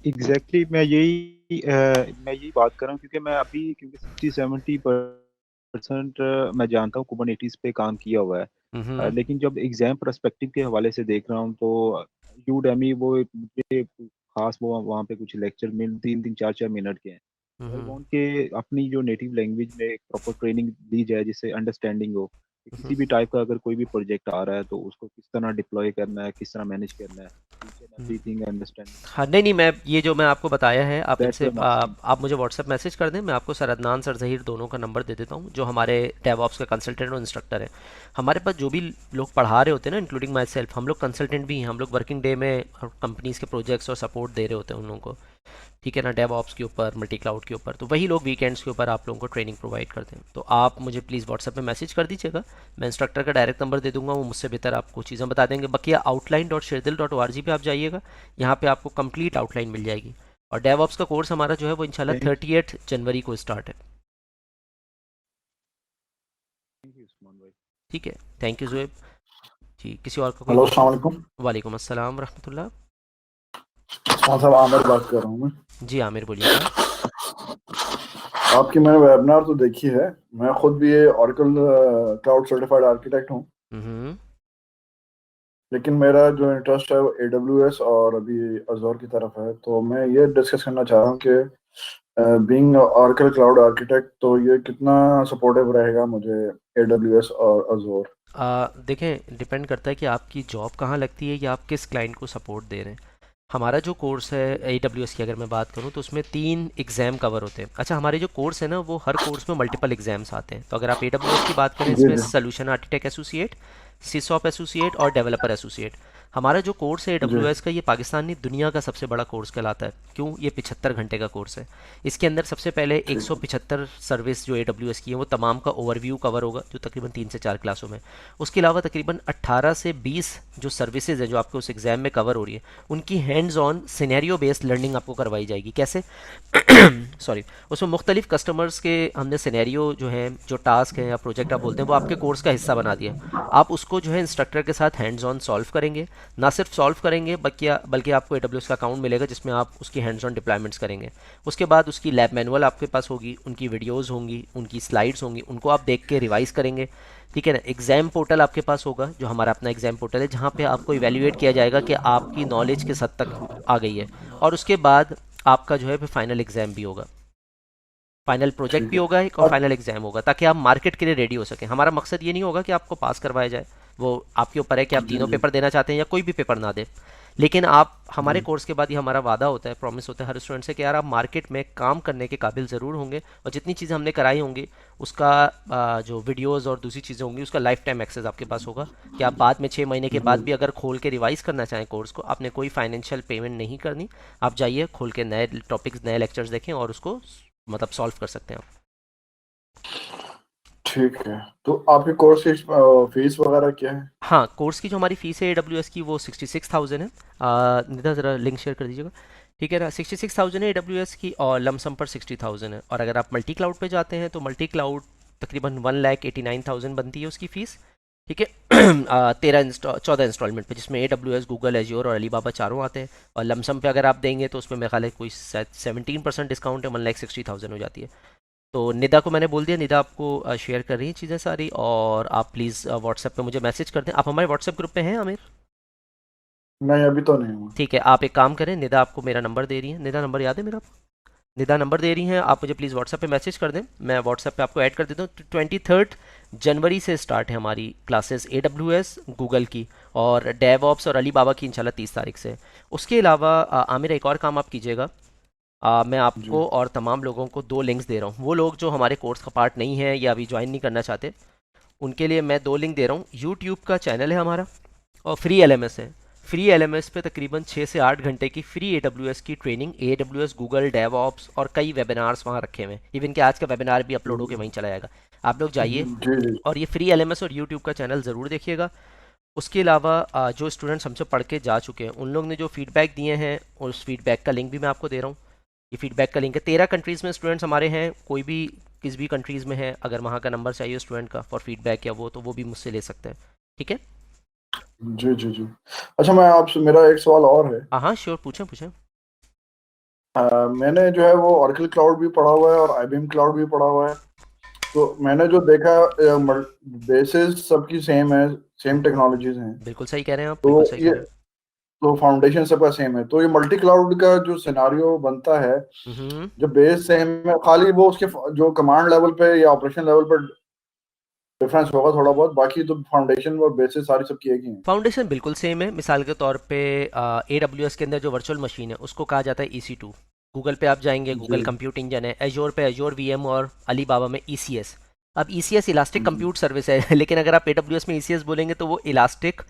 एग्जैक्टली मैं यही बात कर रहा हूँ, क्योंकि मैं अभी क्योंकि 60-70% मैं जानता हूँ कुबरनेटिस पे काम किया हुआ है। हम्म लेकिन जब एग्जाम पर्सपेक्टिव के हवाले से देख रहा हूँ तो यूडेमी वो मुझे खास वो वहाँ पे कुछ लेक्चर मिल 3-3 4-4 मिनट के हैं। आई हम्म वांट के अपनी जो नेटिव लैंग्वेज में एक प्रॉपर ट्रेनिंग दी जाए जिससे अंडरस्टैंडिंग हो कि हम्म। किसी भी टाइप का अगर कोई भी प्रोजेक्ट आ रहा है तो उसको किस तरह डिप्लॉय करना है, किस तरह मैनेज करना है, each and hmm. Everything understanding. हाँ नहीं नहीं, मैं ये जो मैं आपको बताया है, आप दैट्स इनसे व्हाई आई एम आस्किंग। आप मुझे व्हाट्सएप मैसेज कर दें, मैं आपको सर अदनान सर जहीर दोनों का नंबर दे देता हूँ, जो हमारे डेवऑप्स के कंसल्टेंट और इंस्ट्रक्टर हैं। हमारे पास जो भी लोग पढ़ा रहे होते हैं ना, इंक्लूडिंग माई सेल्फ, हम लोग कंसल्टेंट भी हैं। हम लोग वर्किंग डे में कंपनीज़ के प्रोजेक्ट्स और सपोर्ट दे रहे होते हैं उन लोगों को। ठीक है ना, डेवऑप्स के ऊपर, मल्टी क्लाउड के ऊपर। तो वही लोग वीकेंड्स के ऊपर आप लोगों को ट्रेनिंग प्रोवाइड करते हैं। तो आप मुझे प्लीज़ व्हाट्सएप पे मैसेज कर दीजिएगा, मैं इंस्ट्रक्टर का डायरेक्ट नंबर दे दूंगा, वो मुझसे बेहतर आपको चीज़ें बता देंगे। बाकी outline.shirdil.org पे आप जाइएगा, यहाँ पे आपको कंप्लीट आउटलाइन मिल जाएगी। और डेवऑप्स का कोर्स हमारा जो है वो इंशाल्लाह थैंक 30 जनवरी को स्टार्ट है। यू उस्मान भाई। ठीक है। Thank you जुएब। जी, किसी और का कोई हेलो, क्वेश्चन? अस्सलाम वालेकुम। वालेकुम अस्सलाम रहमतुल्लाह। कौन साहब, आमिर बात कर रहा हूँ मैं। जी आमिर बोलिएगा। आपकी मैंने वेबिनार तो देखी है। मैं खुद भी ये ऑरेकल क्लाउड सर्टिफाइड आर्किटेक्ट हूँ। हम्म। लेकिन मेरा जो इंटरेस्ट है वो AWS और अभी अज़ोर की तरफ है। तो मैं ये डिस्कस करना चाह रहा हूँ कि बीइंग ऑरेकल क्लाउड आर्किटेक्ट तो ये कितना सपोर्टिव रहेगा मुझे AWS और अज़ोर। देखें, डिपेंड करता है कि आपकी जॉब कहाँ लगती है या आप किस क्लाइंट को सपोर्ट दे रहे हैं। हमारा जो कोर्स है AWS की अगर मैं बात करूँ तो उसमें 3 एग्ज़ाम कवर होते हैं। अच्छा, हमारे जो कोर्स है ना वो हर कोर्स में मल्टीपल एग्ज़ाम्स आते हैं। तो अगर आप AWS की बात करें, जी इसमें जी सोल्यूशन आर्किटेक्ट एसोसिएट, सिसॉप एसोसिएट और डेवलपर एसोसिएट। हमारा जो कोर्स है जी AWS का, ये पाकिस्तानी दुनिया का सबसे बड़ा कोर्स कहलाता है। क्यों? ये 75 घंटे का कोर्स है। इसके अंदर सबसे पहले ठीक है 175 सर्विस जो AWS की है वो तमाम का ओवरव्यू कवर होगा, जो तकरीबन 3 से 4 क्लासों में। उसके अलावा तकरीबन 18 से 20 जो सर्विसेज है जो आपको उस एग्ज़ाम में कवर हो रही है, उनकी hands on scenario based learning आपको करवाई जाएगी। कैसे? सॉरी, उसमें मुख्तलिफ कस्टमर्स के हमने सिनेरियो जो है, जो टास्क है या प्रोजेक्ट आप बोलते हैं, वो आपके कोर्स का हिस्सा बना दिया। आप उसको जो है इंस्ट्रक्टर के साथ हैंड्स ऑन सॉल्व करेंगे। ना सिर्फ सॉल्व करेंगे बल्कि आपको AWS का अकाउंट मिलेगा जिसमें आप उसकी हैंड्स ऑन डिप्लॉयमेंट्स करेंगे। उसके बाद उसकी लैब मैनुअल आपके पास होगी, उनकी वीडियोज़ होंगी, उनकी स्लाइड्स होंगी, उनको आप देख के रिवाइज करेंगे। ठीक है ना? एग्ज़ाम पोर्टल आपके पास होगा, जो हमारा अपना एग्ज़ाम पोर्टल है, जहाँ पे आपको इवैल्यूएट किया जाएगा कि आपकी नॉलेज किस हद तक आ गई है। और उसके बाद आपका जो है फिर फाइनल एग्ज़ाम भी होगा, फाइनल प्रोजेक्ट ठीक भी है। होगा एक, और अब फाइनल एग्जाम होगा, ताकि आप मार्केट के लिए रेडी हो सकें। हमारा मकसद ये नहीं होगा कि आपको पास करवाया जाए, वो आपके ऊपर है कि आप जी तीनों जी पेपर देना चाहते हैं या कोई भी पेपर ना दें। लेकिन आप, हमारे जी कोर्स के बाद ये हमारा वादा होता है, प्रॉमिस होता है हर स्टूडेंट से कि यार आप मार्केट में काम करने के काबिल ज़रूर होंगे, और जितनी चीज़ें हमने कराई होंगी उसका जो वीडियोज़ और दूसरी चीज़ें होंगी उसका लाइफ टाइम एक्सेस आपके पास होगा, कि आप बाद में 6 महीने के बाद जी भी अगर खोल के रिवाइज करना चाहें कोर्स को, आपने कोई फाइनेंशियल पेमेंट नहीं करनी। आप जाइए, खोल के नए टॉपिक्स, नए लेक्चर्स देखें और उसको मतलब सॉल्व कर सकते हैं आप। ठीक है। तो आपके कोर्स की फीस वगैरह क्या है? हाँ, कोर्स की जो हमारी फ़ीस है AWS की वो 66,000 है। निधा ज़रा लिंक शेयर कर दीजिएगा। ठीक है ना? 66,000 है AWS की, और लमसम पर 60,000 है। और अगर आप मल्टी क्लाउड पे जाते हैं तो मल्टी क्लाउड तकरीबन 1,89,000 बनती है उसकी फ़ीस। ठीक है? 14 इंस्टॉलमेंट पे, जिसमें AWS, गूगल, एज्योर और अलीबाबा चारों आते हैं। और लमसम पे अगर आप देंगे तो उसमें मेरे ख्याल है कोई 17% डिस्काउंट है, 1,60,000 हो जाती है। तो निदा को मैंने बोल दिया, निदा आपको शेयर कर रही है चीज़ें सारी, और आप प्लीज़ व्हाट्सएप पे मुझे मैसेज कर दें। आप हमारे व्हाट्सएप ग्रुप पे हैं आमिर? नहीं, अभी तो नहीं हुआ। ठीक है, आप एक काम करें, निदा आपको मेरा नंबर दे रही है। निदा नंबर याद है मेरा आपको? निदा नंबर दे रही हैं, आप मुझे प्लीज़ व्हाट्सएप पे मैसेज कर दें, मैं व्हाट्सएप पे आपको ऐड कर देता हूँ। 23 जनवरी से स्टार्ट है हमारी क्लासेस AWS, गूगल की, और डेवऑप्स और अली बाबा की इंशाल्लाह 30 तारीख से। उसके अलावा आमिर, एक और काम आप कीजिएगा। मैं जी आपको और तमाम लोगों को 2 लिंक्स दे रहा हूँ। वो लोग जो हमारे कोर्स का पार्ट नहीं है या अभी ज्वाइन नहीं करना चाहते, उनके लिए मैं 2 लिंक दे रहा हूँ। यूट्यूब का चैनल है हमारा, और फ्री LMS है। फ्री LMS पे तकरीबन 6 से 8 घंटे की फ्री AWS की ट्रेनिंग, AWS, गूगल, डेवऑप्स और कई वेबिनार्स वहाँ रखे हुए हैं। इवन कि आज का वेबिनार भी अपलोड होकर वहीं चला जाएगा। आप लोग जाइए जी जी और ये फ्री LMS और यूट्यूब का चैनल ज़रूर देखिएगा। उसके अलावा जो स्टूडेंट्स हमसे पढ़ के जा चुके हैं, उन लोग ने जो फीडबैक दिए हैं, उस फीडबैक का लिंक भी मैं आपको दे रहा हूँ। ये फीडबैक का लिंक है। 13 कंट्रीज़ में स्टूडेंट्स हमारे हैं, कोई भी किस भी कंट्रीज़ में है, अगर वहाँ का नंबर चाहिए स्टूडेंट का फॉर फीडबैक या वो, तो वो भी मुझसे ले सकते हैं। ठीक है? जी जी जी। अच्छा, मैं आपसे, मेरा एक सवाल और है। हाँ हाँ, श्योर, पूछें पूछें। मैंने जो है वो ऑरेकल क्लाउड भी पढ़ा हुआ है और IBM क्लाउड भी पढ़ा हुआ है। तो मैंने जो देखा, बेसिस सबकी सेम है, सेम टेक्नोलॉजीज हैं। बिल्कुल सही कह रहे हैं आप, तो बिल्कुल सही कह ये, रहे तो फाउंडेशन सबका सेम है। तो ये मल्टी क्लाउड का जो सिनारियो बनता है, हैं। जो बेस सेम है, खाली वो उसके जो कमांड लेवल पे या ऑपरेशन लेवल पर डिफरेंस होगा थोड़ा बहुत, बाकी तो फाउंडेशन और बेसिस सारी सबकी एक ही है। फाउंडेशन बिल्कुल सेम है। मिसाल के तौर पे AWS के अंदर जो वर्चुअल मशीन है उसको कहा जाता है EC2। गूगल पे आप जाएंगे, गूगल जी कंप्यूट इंजन है। एज्योर पे एज्योर VM, और अलीबाबा में ECS। अब ECS इलास्टिक जी कंप्यूट सर्विस है लेकिन अगर आप AWS में ECS बोलेंगे तो वो इलास्टिक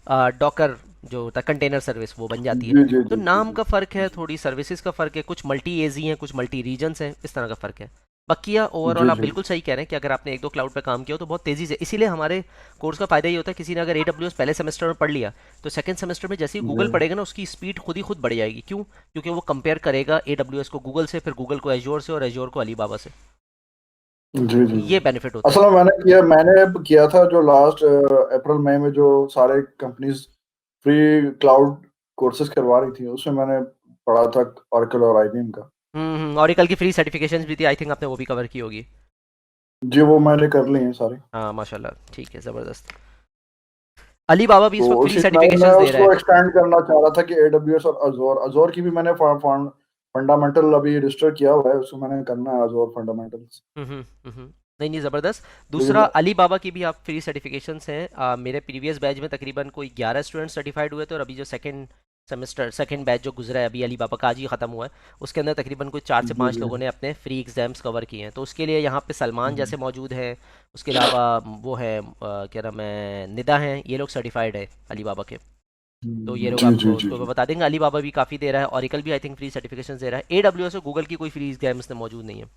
डॉकर जो होता है कंटेनर सर्विस, वो बन जाती है। जी जी तो जी जी नाम जी का फ़र्क है, जी थोड़ी सर्विसेज का फ़र्क है, कुछ मल्टी एजी हैं, कुछ मल्टी रीजन्स हैं, इस तरह का फ़र्क है। बकिया ओवरऑल जी आप जी बिल्कुल सही कह रहे हैं कि अगर आपने 1-2 क्लाउड पे काम किया हो तो बहुत तेज़ी से, इसीलिए हमारे कोर्स का फ़ायदा ये होता है, किसी ने अगर AWS पहले सेमेस्टर में पढ़ लिया तो सेकंड सेमेस्टर में जैसे ही जी गूगल पढ़ेगा ना, उसकी स्पीड खुद ही खुद बढ़ जाएगी। क्यों? क्योंकि वो कंपेयर करेगा AWS को गूगल से, फिर गूगल को एज्योर से, और एज्योर को अलीबाबा से। जी जी जी। ये बेनिफिट होता है। असल में मैंने किया था जो लास्ट अप्रैल मई में जो सारे कंपनीज फ्री क्लाउड कोर्सेज करवा रही थी, उसमें मैंने पढ़ा था ऑरेकल और IBM का। ऑरेकल की फ्री सर्टिफिकेशंस भी थी, आई थिंक आपने वो भी कवर की होगी। जी वो मैंने कर ली है सारी। हाँ माशाल्लाह, ठीक है, ज़बरदस्त। अली बाबा भी इस तो वक्त फ्री उसी मैं सर्टिफिकेशंस दे रहा उसको है। एक्सटेंड करना चाह रहा था कि AWS और अजोर की भी मैंने फंडामेंटल अभी रजिस्टर किया हुआ है, उसको मैंने करना है अजोर फंडामेंटल्स। नहीं नहीं, ज़बरदस्त। दूसरा, लेकिन अली बाबा की भी आप फ्री सर्टिफिकेशंस हैं। मेरे प्रीवियस बैच में तकरीबन कोई 11 स्टूडेंट सर्टिफाइड हुए थे, और अभी जो सेकंड बैच जो गुजरा है अभी अली बाबा का आज ही ख़त्म हुआ है, उसके अंदर तकरीबन कोई 4 से जी 5 जी लोगों ने अपने फ्री एग्जाम्स कवर किए हैं। तो उसके लिए यहाँ पे सलमान जी जैसे मौजूद हैं, उसके अलावा वो है क्या नाम है, निदा हैं, ये लोग सर्टिफाइड है अली बाबा के। तो ये लोग जी आपको जी जी उसको जी। बता देंगे। अली बाबा भी काफ़ी दे रहा है, ऑरिकल भी आई थिंक फ्री सर्टिफिकेशन दे रहा है। AWS और गूगल की कोई फ्री एग्जाम्स मौजूद नहीं है।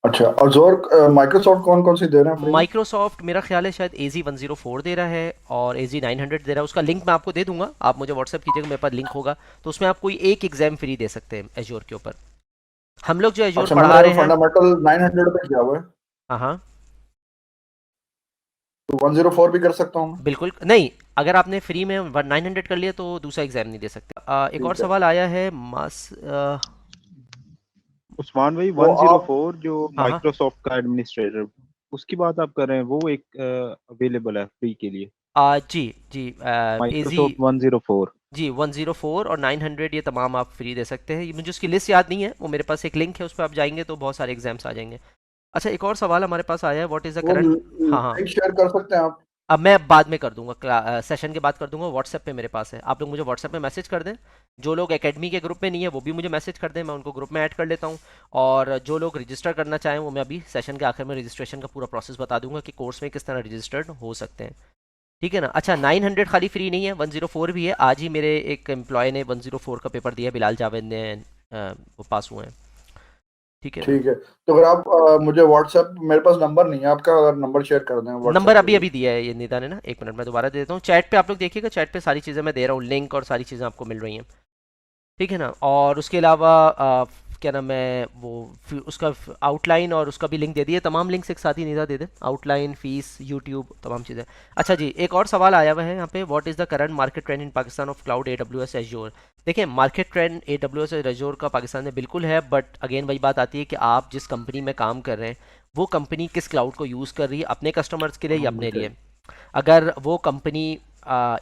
अच्छा अजोर माइक्रोसॉफ्ट कौन कौन सी दे रहे हैं फ्री में? माइक्रोसॉफ्ट मेरा ख्याल है शायद AZ 104 दे रहा है, और AZ 900 दे रहा है। उसका लिंक मैं आपको दे दूंगा, आप मुझे व्हाट्सअप कीजिएगा, मेरे पास लिंक होगा। तो उसमें आप कोई एक एग्जाम फ्री दे सकते हैं एज्योर के ऊपर। हम लोग जो एज्योर अच्छा पढ़ा मैंने रहे हैं। फंडामेंटल 900 पे किया हुआ है, हाँ हाँ, तो 104 भी कर सकता हूँ मैं? बिल्कुल नहीं। अगर आपने फ्री में 900 कर लिया तो दूसरा एग्जाम नहीं दे सकते। एक और ठीक है। सवाल आया है उस्मान भाई तो आप 104 जो हाँ हाँ, माइक्रोसॉफ्ट का एडमिनिस्ट्रेटर, उसकी बात आप कर रहे हैं, वो एक अवेलेबल है फ्री के लिए, जी जी, एजी, माइक्रोसॉफ्ट 104। जी 104 और 900 ये तमाम आप फ्री दे सकते हैं। ये मुझे उसकी लिस्ट याद नहीं है, वो मेरे पास एक लिंक है, उस पर आप जाएंगे तो बहुत सारे एग्जाम्स आ जाएंगे। अच्छा, एक और सवाल हमारे पास आया है, व्हाट इज़ द वो करंट। हाँ हाँ, लिंक शेयर कर सकते हैं आप? अब मैं बाद में कर दूंगा, सेशन के बाद कर दूंगा। व्हाट्सएप पे मेरे पास है, आप लोग मुझे व्हाट्सएप पे मैसेज कर दें। जो लोग एकेडमी के ग्रुप में नहीं है वो भी मुझे मैसेज कर दें, मैं उनको ग्रुप में ऐड कर लेता हूँ। और जो लोग रजिस्टर करना चाहें वो मैं अभी सेशन के आखिर में रजिस्ट्रेशन का पूरा प्रोसेस बता दूंगा कि कोर्स में किस तरह रजिस्टर्ड हो सकते हैं। ठीक है ना। अच्छा, 900 खाली फ्री नहीं है, 104 भी है। आज ही मेरे एक एम्प्लॉय ने 104 का पेपर दिया, बिलाल जावेद ने, वो पास हुए हैं। ठीक है ना। ठीक है, तो अगर आप मुझे व्हाट्सएप, मेरे पास नंबर नहीं है आपका, अगर नंबर शेयर कर दें नंबर व्हाट्सएप के अभी लिए। अभी दिया है ये निदा ने ना, एक मिनट मैं दोबारा दे देता हूँ। चैट पे आप लोग देखिएगा, चैट पे सारी चीज़ें मैं दे रहा हूँ, लिंक और सारी चीज़ें आपको मिल रही हैं। ठीक है ना। और उसके अलावा क्या नाम है वो, उसका आउटलाइन और उसका भी लिंक दे दिए, तमाम लिंक्स एक साथ ही निदा दे दे, आउटलाइन, फीस, यूट्यूब, तमाम चीज़ें। अच्छा जी, एक और सवाल आया हुआ है यहाँ पे, what is the current market trend in Pakistan of cloud AWS azure. देखिए, मार्केट ट्रेंड AWS और एज्योर का पाकिस्तान में बिल्कुल है, बट अगेन वही बात आती है कि आप जिस कंपनी में काम कर रहे हैं वो कंपनी किस क्लाउड को यूज़ कर रही है, अपने कस्टमर्स के लिए या अपने ओके। लिए। अगर वो कंपनी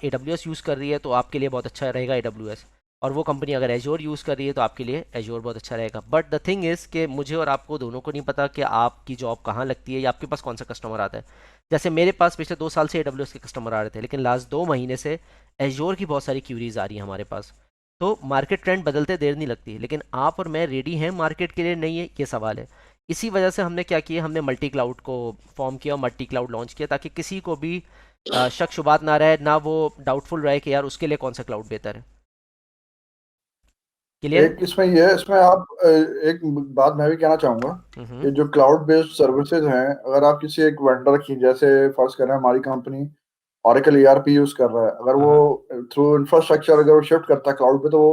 AWS यूज़ कर रही है तो आपके लिए बहुत अच्छा रहेगा AWS, और वो कंपनी अगर एज्योर यूज़ कर रही है तो आपके लिए एज्योर बहुत अच्छा रहेगा। बट द थिंग इज़ कि मुझे और आपको दोनों को नहीं पता कि आपकी जॉब कहाँ लगती है या आपके पास कौन सा कस्टमर आता है। जैसे मेरे पास पिछले 2 साल से AWS के कस्टमर आ रहे थे, लेकिन लास्ट 2 महीने से एज्योर की बहुत सारी क्यूरीज आ रही हैं हमारे पास। तो मार्केट ट्रेंड बदलते देर नहीं लगती, लेकिन आप और मैं रेडी हैं मार्केट के लिए, नहीं है ये सवाल है। इसी वजह से हमने क्या किया, हमने मल्टी क्लाउड को फॉर्म किया और मल्टी क्लाउड लॉन्च किया, ताकि किसी को भी शक शुबात ना रहे, ना वो डाउटफुल रहे कि यार उसके लिए कौन सा क्लाउड बेहतर है। क्लियर है। एक इसमें ये है, इसमें आप एक बात मैं भी कहना चाहूंगा हम्म कि जो क्लाउड बेस्ड सर्विसेज हैं, अगर आप किसी एक वेंडर की, जैसे फर्ज करें हमारी कंपनी Oracle ERP यूज कर रहा है, अगर वो हाँ, थ्रू इंफ्रास्ट्रक्चर अगर वो शिफ्ट करता है क्लाउड पे, तो वो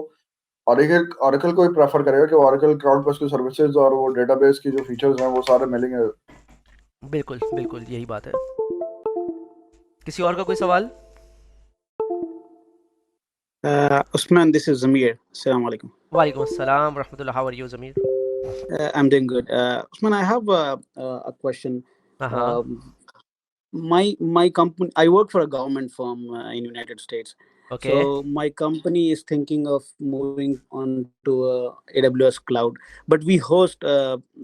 Oracle को ही प्रेफर करेगा कि Oracle क्लाउड पर उसकी सर्विसेज और वो डेटाबेस की जो फीचर्स हैं वो सारे मिलेंगे। बिल्कुल बिल्कुल यही बात है। किसी और का कोई सवाल। Usman, this is Zamir. Assalamu alaikum. वालेकुम अस्सलाम रहमतुल्लाह, how are you Zameer. I'm doing good. Usman, I have a question. हाँ हाँ, My company, I work for a government firm in United States. Okay, So my company is thinking of moving on to AWS cloud, but we host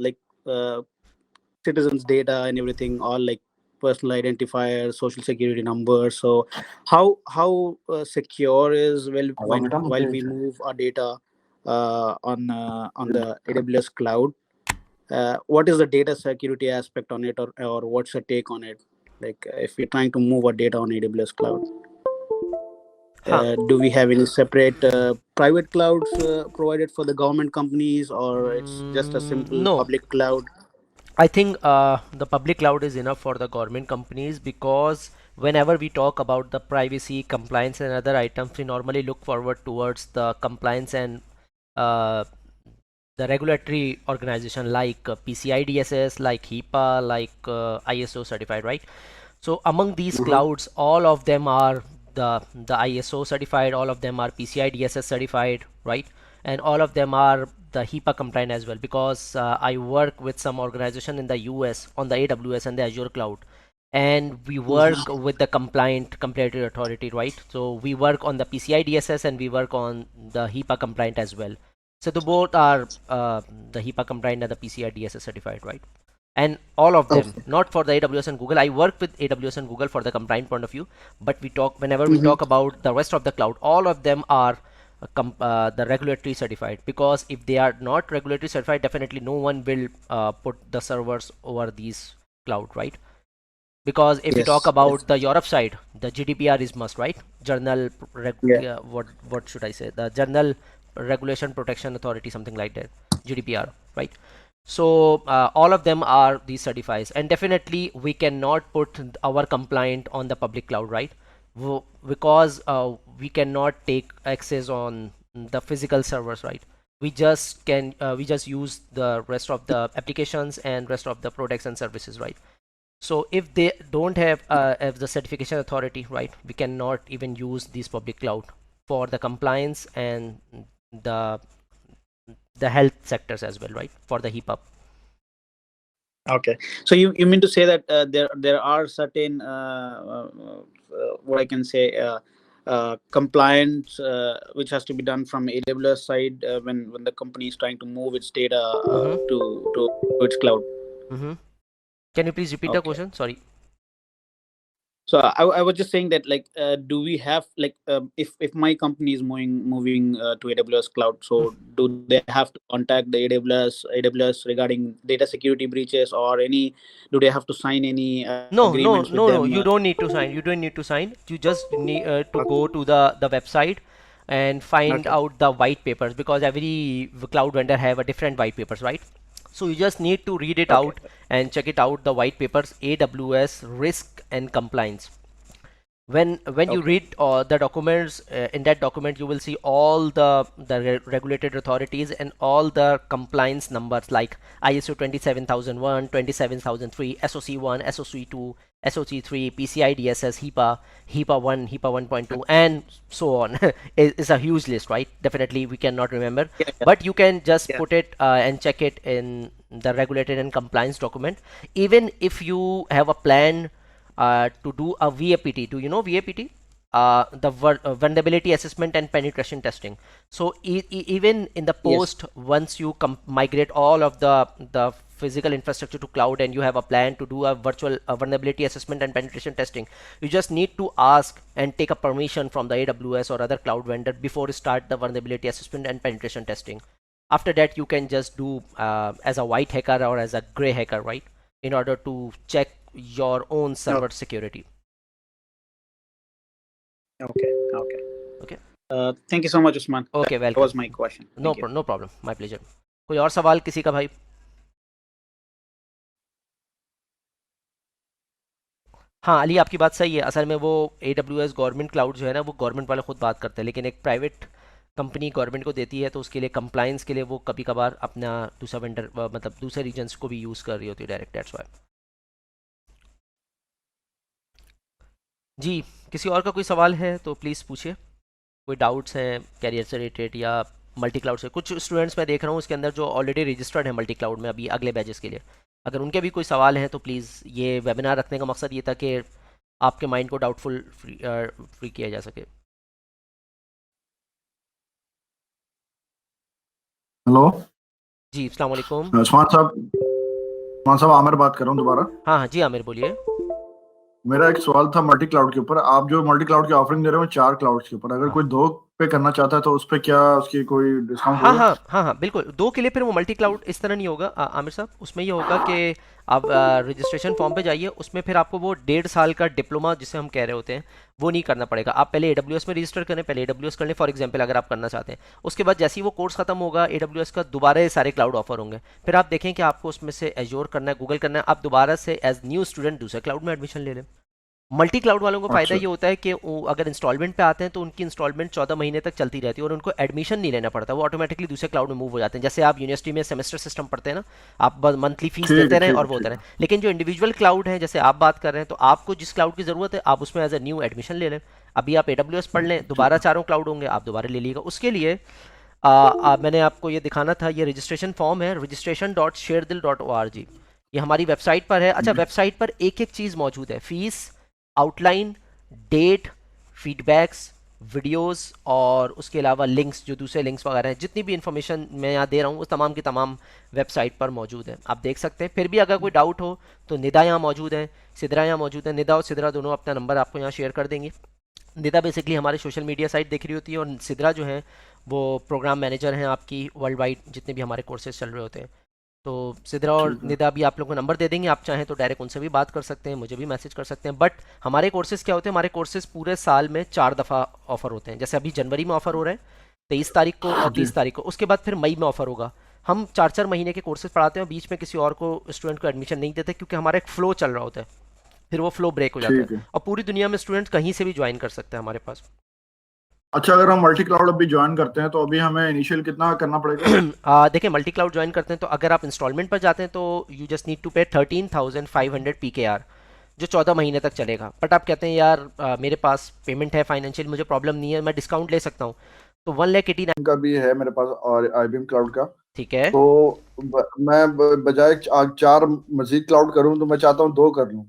like uh, citizens' data and everything, all like personal identifiers, social security numbers. So how secure is आवाज बेटा while मुझे we move our data on the AWS cloud? What is the data security aspect on it, or what's your take on it? Like if we're trying to move our data on AWS cloud, हाँ, do we have any separate private clouds provided for the government companies, or it's just a simple no, public cloud? I think the public cloud is enough for the government companies, because whenever we talk about the privacy, compliance, and other items, we normally look forward towards the compliance and uh, the regulatory organization like PCI DSS, like HIPAA, like ISO certified, right? So among these hmm, clouds, all of them are the ISO certified, all of them are PCI DSS certified, right? and all of them are the HIPAA compliant as well, because I work with some organization in the US on the AWS and the Azure cloud, and we work with the compliant competitive authority, right? So we work on the PCI DSS and we work on the HIPAA compliant as well. So the both are the HIPAA compliant and the PCI DSS certified, right? And all of them, not for the AWS and Google. I work with AWS and Google for the compliant point of view, but we talk whenever we talk about the rest of the cloud, all of them are the regulatory certified, because if they are not regulatory certified, definitely no one will put the servers over these cloud, right? Because if we talk about the Europe side, the GDPR is must, right? Journal what should I say? The Journal Regulation Protection Authority, something like that, GDPR, right? So all of them are these certifies, and definitely we cannot put our compliant on the public cloud, right? Because we cannot take access on the physical servers, right? We just can we just use the rest of the applications and rest of the products and services, right? So if they don't have the certification authority, right, we cannot even use this public cloud for the compliance and the health sectors as well, right, for the HIPAA. Okay, so you mean to say that there are certain what I can say compliance which has to be done from AWS side when the company is trying to move its data to its cloud. Can you please repeat the question? Sorry. So I was just saying that, like, do we have, like, if my company is moving to AWS cloud, so do they have to contact the AWS regarding data security breaches, or do they have to sign any agreements with them? No, you don't need to sign. You don't need to sign. You just need to go to the website and find out the white papers, because every cloud vendor have a different white papers, right? So you just need to read it out and check it out, the white papers, AWS risk and compliance. When you read the documents, in that document you will see all the regulated authorities and all the compliance numbers, like ISO 27001, 27003, SOC1, SOC2, SOC3, PCI DSS, HIPAA 1, HIPAA 1.2, and so on. It's a huge list, right? Definitely we cannot remember, but you can just put it and check it in the regulated and compliance document. Even if you have a plan to do a VAPT, do you know VAPT? The vulnerability assessment and penetration testing. So even in the post, once you migrate all of the physical infrastructure to cloud and you have a plan to do a virtual vulnerability assessment and penetration testing, you just need to ask and take a permission from the AWS or other cloud vendor before you start the vulnerability assessment and penetration testing. After that, you can just do as a white hacker or as a gray hacker, right, in order to check your own server security. Okay. Thank you so much, Usman. Okay, welcome. That was my question. No problem. My pleasure. कोई और सवाल किसी का भाई? हाँ अली, आपकी बात सही है. असल में वो AWS गवर्नमेंट क्लाउड जो है ना, वो गवर्नमेंट वाले खुद बात करते हैं, लेकिन एक प्राइवेट कंपनी गवर्नमेंट को देती है, तो उसके लिए कंप्लायंस के लिए वो कभी कभार अपना दूसरा वेंडर मतलब दूसरे रीजन्स को भी यूज़ कर रही होती है डायरेक्ट. That's why. जी, किसी और का कोई सवाल है तो प्लीज़ पूछिए. कोई डाउट्स हैं कैरियर से रिलेटेड या मल्टी क्लाउड से? कुछ स्टूडेंट्स मैं देख रहा हूँ उसके अंदर जो ऑलरेडी रजिस्टर्ड है मल्टी क्लाउड में अभी अगले बैचेस के लिए. अगर उनके भी कोई सवाल हैं तो प्लीज़, ये वेबिनार रखने का मकसद ये था कि आपके माइंड को डाउटफुल फ्री किया जा सके. हेलो जी, अस्सलाम वालेकुम. उस्मान साहब आमिर बात कर रहा हूँ दोबारा. हाँ जी आमिर, बोलिए. मेरा एक सवाल था मल्टी क्लाउड के ऊपर. आप जो मल्टी क्लाउड की ऑफरिंग दे रहे हो 4 क्लाउड्स के ऊपर, अगर कोई 2 पे करना चाहता है तो उस पे क्या उसकी कोई डिस्काउंट होगा? हाँ बिल्कुल. 2 के लिए फिर वो मल्टी क्लाउड इस तरह नहीं होगा आमिर साहब. उसमें ये होगा कि आप रजिस्ट्रेशन फॉर्म पे जाइए, उसमें फिर आपको वो 1.5 साल का डिप्लोमा जिसे हम कह रहे होते हैं वो नहीं करना पड़ेगा. आप पहले AWS में रजिस्टर करें, पहले AWS कर लें फॉर एग्जांपल, अगर आप करना चाहते हैं. उसके बाद जैसे ही वो कोर्स खत्म होगा AWS का, दोबारा ये सारे क्लाउड ऑफर होंगे. फिर आप देखें कि आपको उसमें से एज्योर करना है, गूगल करना है, आप दोबारा से एज न्यू स्टूडेंट दूसरे क्लाउड में एडमिशन ले लें. मल्टी क्लाउड वालों को फायदा ये होता है कि अगर इंस्टॉलमेंट पे आते हैं तो उनकी इंस्टॉलमेंट 14 महीने तक चलती रहती है और उनको एडमिशन नहीं लेना पड़ता. वो ऑटोमेटिकली दूसरे क्लाउड में मूव हो जाते हैं. जैसे आप यूनिवर्सिटी में सेमेस्टर सिस्टम पढ़ते हैं ना, आप मंथली फीस देते रहें और वो होता है. लेकिन जो इंडिविजुअल क्लाउड है, जैसे आप बात कर रहे हैं, तो आपको जिस क्लाउड की ज़रूरत है आप उसमें एज ए न्यू एडमिशन ले लें. अभी आप AWS पढ़ लें, दोबारा 4 क्लाउड होंगे, आप दोबारा ले लीजिएगा. उसके लिए मैंने आपको ये दिखाना था, ये रजिस्ट्रेशन फॉर्म है registration.sharedil.org, ये हमारी वेबसाइट पर है। अच्छा, वेबसाइट पर एक एक चीज़ मौजूद है, fees, outline, date, feedbacks, videos और उसके अलावा लिंक्स, जो दूसरे लिंक्स वगैरह हैं, जितनी भी इन्फॉर्मेशन मैं यहाँ दे रहा हूँ उस तमाम की तमाम वेबसाइट पर मौजूद है, आप देख सकते हैं। फिर भी अगर कोई डाउट हो तो निदा यहाँ मौजूद है, सिद्रा यहाँ मौजूद है। निदा और सिद्रा दोनों अपना नंबर आपको यहाँ शेयर कर देंगे। निदा बेसिकली हमारे सोशल मीडिया साइट देख रही होती है और सिद्रा जो है वो प्रोग्राम मैनेजर हैं आपकी वर्ल्ड वाइड जितने भी हमारे कोर्सेज चल रहे होते हैं। तो सिद्रा और ठीक है। निदा भी आप लोगों को नंबर दे देंगे, आप चाहें तो डायरेक्ट उनसे भी बात कर सकते हैं, मुझे भी मैसेज कर सकते हैं। बट हमारे कोर्सेज क्या होते हैं, हमारे कोर्सेज पूरे साल में 4 दफ़ा ऑफर होते हैं। जैसे अभी जनवरी में ऑफर हो रहा है 23 तारीख को और जी 30 तारीख को, उसके बाद फिर मई में ऑफर होगा। हम 4 महीने के कोर्सेज पढ़ाते हैं और बीच में किसी और को स्टूडेंट को एडमिशन नहीं देते, क्योंकि हमारा एक फ्लो चल रहा होता है, फिर वो फ्लो ब्रेक हो जाता ठीक है है। और पूरी दुनिया में स्टूडेंट कहीं से भी ज्वाइन कर सकते हैं हमारे पास। अच्छा, अगर हम मल्टी क्लाउड अभी ज्वाइन करते हैं तो अभी हमें इनिशियल कितना करना पड़ेगा? देखिए, मल्टी क्लाउड ज्वाइन करते हैं तो अगर आप इंस्टॉलमेंट पर जाते हैं तो यू जस्ट नीड टू पे 13,500 PKR, जो 14 महीने तक चलेगा। बट आप कहते हैं यार मेरे पास पेमेंट है, फाइनेंशियल मुझे प्रॉब्लम नहीं है, मैं डिस्काउंट ले सकता हूँ, तो 1,89,000। का भी है मेरे पास और IBM क्लाउड का। ठीक है, तो बजाय 4 मजीद क्लाउड करूं तो मैं चाहता हूं 2 कर लूं,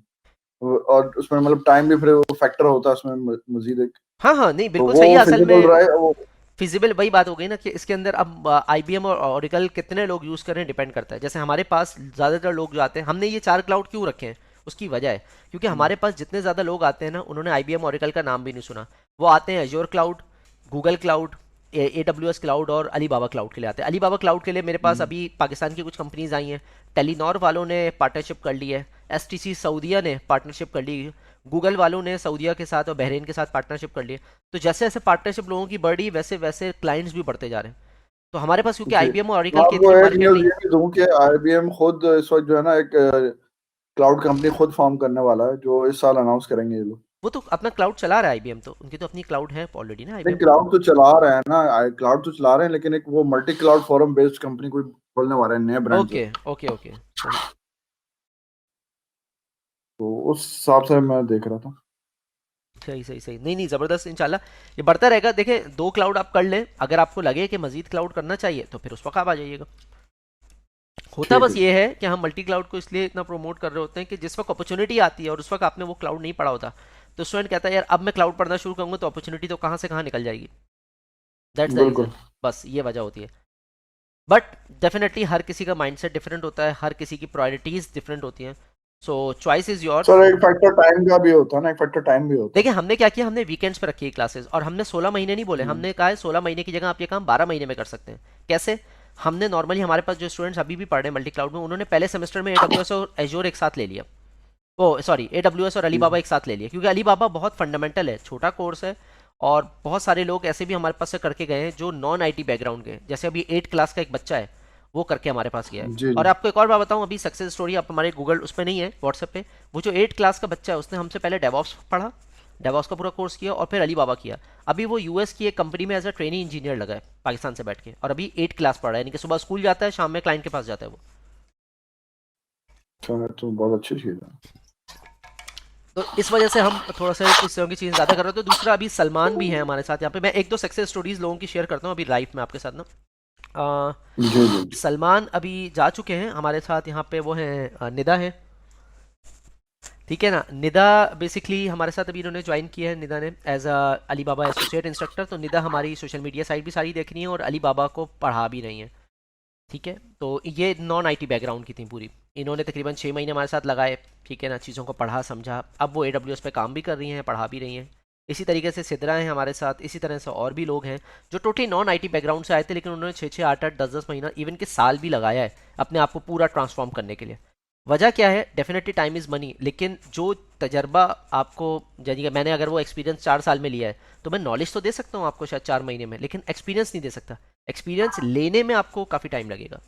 और उसमें मतलब टाइम भी फिर वो फैक्टर होता है उसमें मजीद एक, हाँ हाँ, नहीं तो बिल्कुल वो सही है। असल फिजिबल में रहा है वो। फिजिबल वही बात हो गई ना कि इसके अंदर अब IBM और ओरेकल कितने लोग यूज़ कर रहे हैं डिपेंड करता है। जैसे हमारे पास ज़्यादातर लोग जो आते हैं, हमने ये 4 क्लाउड क्यों रखे हैं उसकी वजह है क्योंकि हमारे पास जितने ज़्यादा लोग आते हैं ना, उन्होंने IBM ओरेकल का नाम भी नहीं सुना। वो आते हैं azure cloud, Google cloud, AWS cloud और अलीबाबा क्लाउड के लिए आते हैं। अलीबाबा क्लाउड के लिए मेरे पास अभी पाकिस्तान की कुछ कंपनीज आई हैं, टेलीनॉर वालों ने पार्टनरशिप कर ली है, STC सऊदीया ने पार्टनरशिप कर ली, गूगल वालों ने सऊदीया के साथ और बहरीन के साथ पार्टनरशिप कर ली है। तो जैसे जैसे पार्टनरशिप लोगों की बढ़ी वैसे वैसे क्लाइंट्स भी बढ़ते जा रहे हैं। तो हमारे पास क्योंकि जी, IBM और मैं ऑरिकल की आपको इतनी एक मार्केट न्यूज़ नहीं, ये भी दूं कि IBM खुद इस वक्त जो है ना एक क्लाउड कंपनी खुद फॉर्म करने वाला है, जो इस साल अनाउंस करेंगे ये लोग। वो तो अपना क्लाउड चला रहा है IBM, तो उनकी तो अपनी क्लाउड है ऑलरेडी ना नहीं, IBM की। क्लाउड तो चला रहे हैं ना, क्लाउड तो चला रहे हैं, लेकिन एक वो multi cloud forum based company कोई खोलने वाला है नए ब्रांड से। ओके ओके ओके, सही तो उस हिसाब से मैं देख रहा था। सही सही सही, नहीं नहीं, ज़बरदस्त, इंशाल्लाह ये बढ़ता रहेगा। देखें, 2 क्लाउड आप कर लें, अगर आपको लगे कि मजीद क्लाउड करना चाहिए तो फिर उस वक्त आप आ जाइएगा। होता ठीक बस है। ये है कि हम मल्टी क्लाउड को इसलिए इतना प्रमोट कर रहे होते हैं कि जिस वक्त अपॉर्चुनिटी आती है और उस वक्त आपने वो क्लाउड नहीं पढ़ा होता, तो स्टूडेंट कहता है यार अब मैं क्लाउड पढ़ना शुरू करूंगा तो अपॉर्चुनिटी तो कहाँ से कहाँ निकल जाएगी। दैट्स द रीज़न, बिल्कुल। बस ये वजह होती है। बट डेफिनेटली हर किसी का माइंडसेट डिफरेंट होता है, हर किसी की प्रायोरिटीज डिफरेंट होती हैं, सो चॉइस इज योर्स। सर, एक फैक्टर टाइम का भी होता है ना, एक फैक्टर टाइम भी होता देखिए, हमने क्या किया, हमने वीकेंड्स पे रखी है क्लासेस और हमने 16 महीने नहीं बोले, है। हमने कहा है 16 महीने की जगह आप ये काम 12 महीने में कर सकते हैं। कैसे? हमने नॉर्मली हमारे पास जो स्टूडेंट्स अभी भी पढ़ रहे हैं मल्टी क्लाउड में, उन्होंने पहले सेमेस्टर में AWS और एज्योर एक साथ ले लिया, ओ सॉरी AWS और जी अलीबाबा एक साथ ले लिया, क्योंकि अलीबाबा बहुत फंडामेंटल है, छोटा कोर्स है और बहुत सारे लोग ऐसे भी हमारे पास से करके गए हैं जो नॉन IT बैकग्राउंड के, जैसे अभी 8 क्लास का एक बच्चा है वो करके हमारे पास गया है। जी और जी। आपको एक और बात बताऊं, अभी सक्सेस स्टोरी आप हमारे गूगल उस पर नहीं है, व्हाट्सएप पे, वो जो 8 क्लास का बच्चा है उसने हमसे पहले डेवॉप्स पढ़ा, डेवॉप्स का पूरा कोर्स किया और फिर अलीबाबा किया। अभी वो US की एक कंपनी में एज अ ट्रेनिंग इंजीनियर लगा है पाकिस्तान से बैठ के, और अभी 8 क्लास पढ़ रहा है, यानी कि सुबह स्कूल जाता है, शाम में क्लाइंट के पास जाता है वो। अच्छा, तो बहुत अच्छी चीज़ है। तो इस वजह से हम थोड़ा सा इस तरह की चीज़ ज़्यादा कर रहे थे। तो दूसरा, अभी सलमान भी है हमारे साथ यहाँ पे, मैं एक दो सक्सेस स्टोरीज लोगों की शेयर करता हूँ अभी लाइव में आपके साथ ना। जी जी जी। सलमान अभी जा चुके हैं हमारे साथ, यहाँ पे वो हैं निदा है, ठीक है ना। निदा बेसिकली हमारे साथ अभी इन्होंने ज्वाइन किया है, निदा ने as a Alibaba associate instructor. तो निदा हमारी सोशल मीडिया साइट भी सारी देख रही है और अलीबाबा को पढ़ा भी रही है, ठीक है। तो ये नॉन IT बैकग्राउंड की थी पूरी, इन्होंने तकरीबन 6 महीने हमारे साथ लगाए, ठीक है ना, चीज़ों को पढ़ा समझा। अब वो AWS पे काम भी कर रही हैं, पढ़ा भी रही हैं। इसी तरीके से सिद्रा हैं हमारे साथ, इसी तरह से और भी लोग हैं जो टोटली नॉन IT बैकग्राउंड से आए थे, लेकिन उन्होंने 6-6, 8-8, 10-10 महीना, इवन के साल भी लगाया है अपने आप को पूरा ट्रांसफॉर्म करने के लिए। वजह क्या है? डेफिनेटली टाइम इज़ मनी, लेकिन जो तजर्बा आपको, यानी कि मैंने अगर वो एक्सपीरियंस 4 साल में लिया है तो मैं नॉलेज तो दे सकता हूँ आपको शायद 4 महीने में, लेकिन एक्सपीरियंस नहीं दे सकता। एक्सपीरियंस लेने में आपको काफ़ी टाइम लगेगा।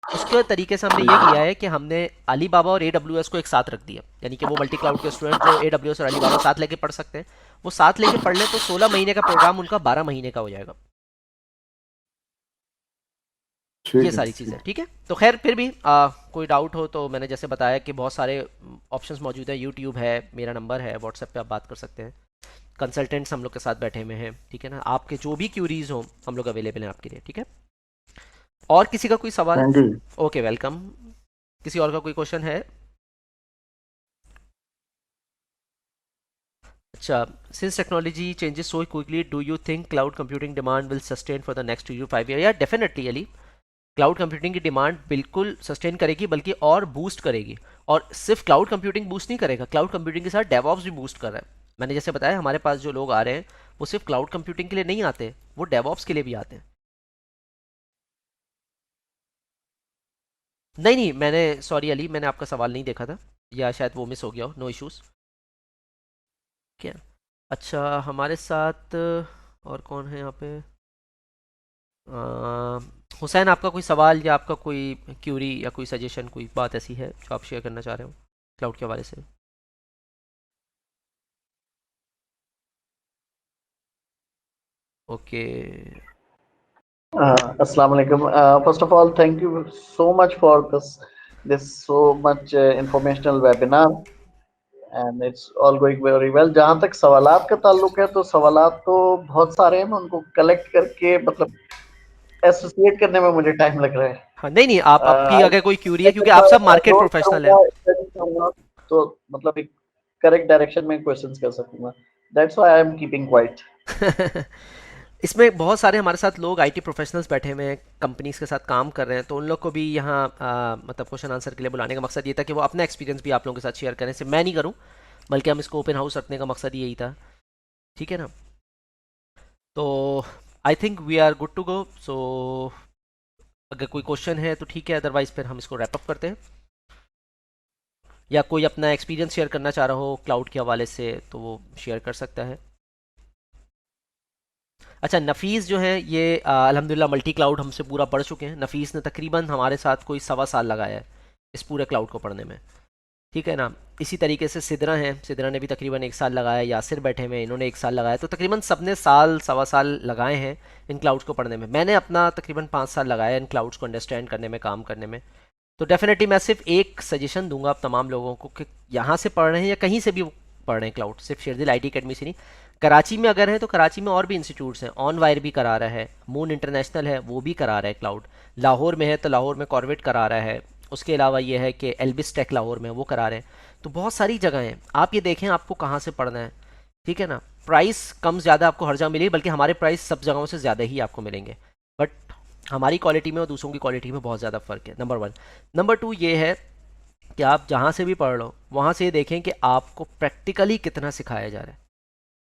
उसके तरीके से हमने ये किया है कि हमने अलीबाबा और AWS को एक साथ रख दिया, यानी कि वो मल्टी क्लाउड के स्टूडेंट जो AWS और अलीबाबा साथ लेके पढ़ सकते हैं, वो साथ लेके पढ़ लें तो 16 महीने का प्रोग्राम उनका 12 महीने का हो जाएगा। ठीक ये है। सारी चीज़ें ठीक है। तो खैर, फिर भी कोई डाउट हो तो मैंने जैसे बताया कि बहुत सारे ऑप्शंस मौजूद है, यूट्यूब है, मेरा नंबर है, व्हाट्सएप पे आप बात कर सकते हैं, कंसल्टेंट्स हम लोग के साथ बैठे हुए हैं, ठीक है ना। आपके जो भी क्यूरीज हो हम लोग अवेलेबल हैं आपके लिए, ठीक है। और किसी का कोई सवाल? Thank you. Okay, welcome. किसी और का कोई क्वेश्चन है? अच्छा, since technology changes so quickly, do you think cloud computing demand will sustain for the next 2 to 5 years? Yeah, definitely Ali, cloud computing की डिमांड बिल्कुल सस्टेन करेगी, बल्कि और बूस्ट करेगी। और सिर्फ क्लाउड कंप्यूटिंग बूस्ट नहीं करेगा, क्लाउड कंप्यूटिंग के साथ डेवऑप्स भी बूस्ट कर रहा है। मैंने जैसे बताया, हमारे पास जो लोग आ रहे हैं वो सिर्फ क्लाउड कंप्यूटिंग के लिए नहीं आते, वो डेवऑप्स के लिए भी आते हैं। नहीं नहीं, मैंने सॉरी अली, मैंने आपका सवाल नहीं देखा था, या शायद वो मिस हो गया हो। No issues. क्या? अच्छा, हमारे साथ और कौन है यहाँ पे? हुसैन, आपका कोई सवाल या आपका कोई क्यूरी या कोई सजेशन, कोई बात ऐसी है जो आप शेयर करना चाह रहे हो क्लाउड के हवाले से? Okay. Assalamu alaikum. First of all, thank you so much for this so much informational webinar, and it's all going very well. जहाँ तक सवालात का ताल्लुक है, तो सवालात तो बहुत सारे हैं, मैं उनको कलेक्ट करके मतलब एसोसिएट करने में मुझे टाइम लग रहा है। हाँ, नहीं नहीं, आपकी अगर कोई क्यूरी है, क्योंकि आप सब मार्केट प्रोफेशनल हैं, तो मतलब एक करेक्ट डायरेक्शन में क्वेश्चंस कर सकूंगा। That's why I am keeping quiet. इसमें बहुत सारे हमारे साथ लोग आईटी प्रोफेशनल्स बैठे हुए हैं, कंपनीज के साथ काम कर रहे हैं, तो उन लोग को भी यहाँ मतलब क्वेश्चन आंसर के लिए बुलाने का मकसद ये था कि वो अपना एक्सपीरियंस भी आप लोगों के साथ शेयर करें। सिर्फ मैं नहीं करूँ, बल्कि हम इसको ओपन हाउस रखने का मकसद यही था, ठीक है ना। तो I think we are good to go. So अगर कोई क्वेश्चन है तो ठीक है, अदरवाइज फिर हम इसको रैप अप करते हैं। या कोई अपना एक्सपीरियंस शेयर करना चाह रहा हो क्लाउड के हवाले से तो वो शेयर कर सकता है। अच्छा, नफ़ीस जो है ये अल्हम्दुलिल्लाह मल्टी क्लाउड हमसे पूरा पढ़ चुके हैं। नफ़ीस ने तकरीबन हमारे साथ कोई 1.25 साल लगाया है इस पूरे क्लाउड को पढ़ने में, ठीक है ना। इसी तरीके से सिदरा हैं, सिदरा ने भी तकरीबन 1 साल लगाया। यासिर बैठे हुए हैं, इन्होंने 1 साल लगाया। तो तकरीबन सबने साल 1.25 साल लगाए हैं इन क्लाउड्स को पढ़ने में। मैंने अपना तकरीबन 5 साल लगाया इन क्लाउड्स को अंडरस्टैंड करने में, काम करने में। तो डेफिनेटली मैं सिर्फ एक सजेशन दूंगा आप तमाम लोगों को कि यहाँ से पढ़ रहे हैं या कहीं से भी पढ़ रहे हैं क्लाउड, सिर्फ शेरदिल IT अकेडमी से नहीं, कराची में अगर है तो कराची में और भी इंस्टीट्यूट्स हैं। ऑन वायर भी करा रहा है, मून इंटरनेशनल है वो भी करा रहा है क्लाउड। लाहौर में है तो लाहौर में कॉर्वेट करा रहा है। उसके अलावा ये है कि एल्बिस टेक लाहौर में वो करा रहे हैं। तो बहुत सारी जगह हैं, आप ये देखें आपको कहाँ से पढ़ना है, ठीक है ना। प्राइस कम ज़्यादा आपको हर जगह मिलेगी, बल्कि हमारे प्राइस सब जगहों से ज़्यादा ही आपको मिलेंगे, बट हमारी क्वालिटी में और दूसरों की क्वालिटी में बहुत ज़्यादा फ़र्क है, नंबर 1। नंबर 2 ये है कि आप जहाँ से भी पढ़ लो वहाँ से ये देखें कि आपको प्रैक्टिकली कितना सिखाया जा रहा है,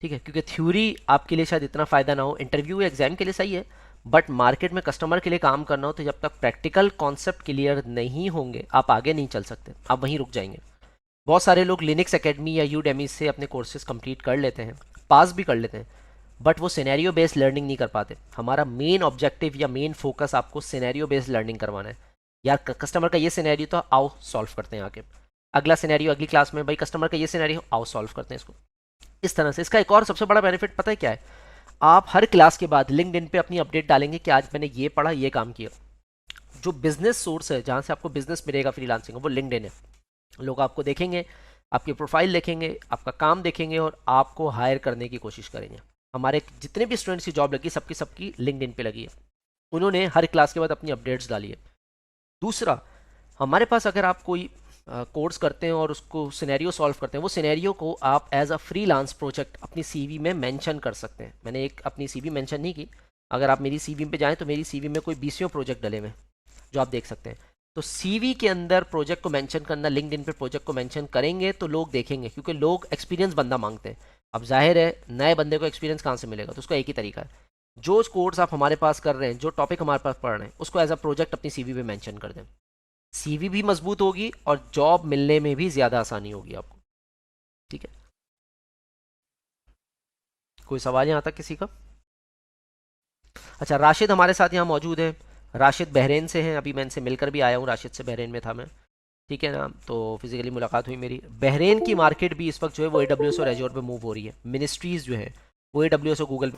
ठीक है। क्योंकि थ्योरी आपके लिए शायद इतना फ़ायदा ना हो, इंटरव्यू या एग्जाम के लिए सही है, बट मार्केट में कस्टमर के लिए काम करना हो तो जब तक प्रैक्टिकल कॉन्सेप्ट क्लियर नहीं होंगे आप आगे नहीं चल सकते, आप वहीं रुक जाएंगे। बहुत सारे लोग लिनक्स एकेडमी या यूडेमी से अपने कोर्सेज कंप्लीट कर लेते हैं, पास भी कर लेते हैं, बट वो सिनेरियो बेस्ड लर्निंग नहीं कर पाते। हमारा मेन ऑब्जेक्टिव या मेन फोकस आपको सिनेरियो बेस्ड लर्निंग करवाना है। यार कस्टमर का ये सिनेरियो तो आओ सॉल्व करते हैं आगे, अगला सिनेरियो अगली क्लास में, भाई कस्टमर का ये सिनेरियो आओ सॉल्व करते हैं इसको। इस तरह से इसका एक और सबसे बड़ा बेनिफिट पता है क्या है? आप हर क्लास के बाद लिंक्डइन पे अपनी अपडेट डालेंगे कि आज मैंने ये पढ़ा, ये काम किया। जो बिजनेस सोर्स है जहाँ से आपको बिजनेस मिलेगा फ्रीलांसिंग, वो लिंक्डइन है। लोग आपको देखेंगे, आपकी प्रोफाइल देखेंगे, आपका काम देखेंगे और आपको हायर करने की कोशिश करेंगे। हमारे जितने भी स्टूडेंट्स की जॉब लगी सबकी लिंक्डइन पे लगी है, उन्होंने हर क्लास के बाद अपनी अपडेट्स डाली है। दूसरा, हमारे पास अगर आप कोई कोर्स करते हैं और उसको सिनेरियो सॉल्व करते हैं, वो सिनेरियो को आप एज अ फ्रीलांस प्रोजेक्ट अपनी CV में मेंशन कर सकते हैं। मैंने एक अपनी CV मेंशन नहीं की, अगर आप मेरी CV पे जाएं तो मेरी CV में कोई 20 प्रोजेक्ट डले हुए जो आप देख सकते हैं। तो CV के अंदर प्रोजेक्ट को मेंशन करना, लिंक्डइन पे प्रोजेक्ट को मेंशन करेंगे तो लोग देखेंगे, क्योंकि लोग एक्सपीरियंस बंदा मांगते हैं। अब जाहिर है नए बंदे को एक्सपीरियंस कहाँ से मिलेगा, तो उसका एक ही तरीका है, जो कोर्स आप हमारे पास कर रहे हैं, जो टॉपिक हमारे पास पढ़ रहे हैं, उसको एज अ प्रोजेक्ट अपनी CV पे मेंशन कर दें। CV भी मजबूत होगी और जॉब मिलने में भी ज़्यादा आसानी होगी आपको, ठीक है। कोई सवाल यहाँ तक किसी का? अच्छा, राशिद हमारे साथ यहाँ मौजूद है। राशिद बहरीन से हैं, अभी मैं इनसे मिलकर भी आया हूँ, राशिद से बहरीन में था मैं, ठीक है ना। तो फिजिकली मुलाकात हुई मेरी। बहरीन की मार्केट भी इस वक्त जो है वो AWS और एजोर पे मूव हो रही है। मिनिस्ट्रीज़ जो है वो AWS और गूगल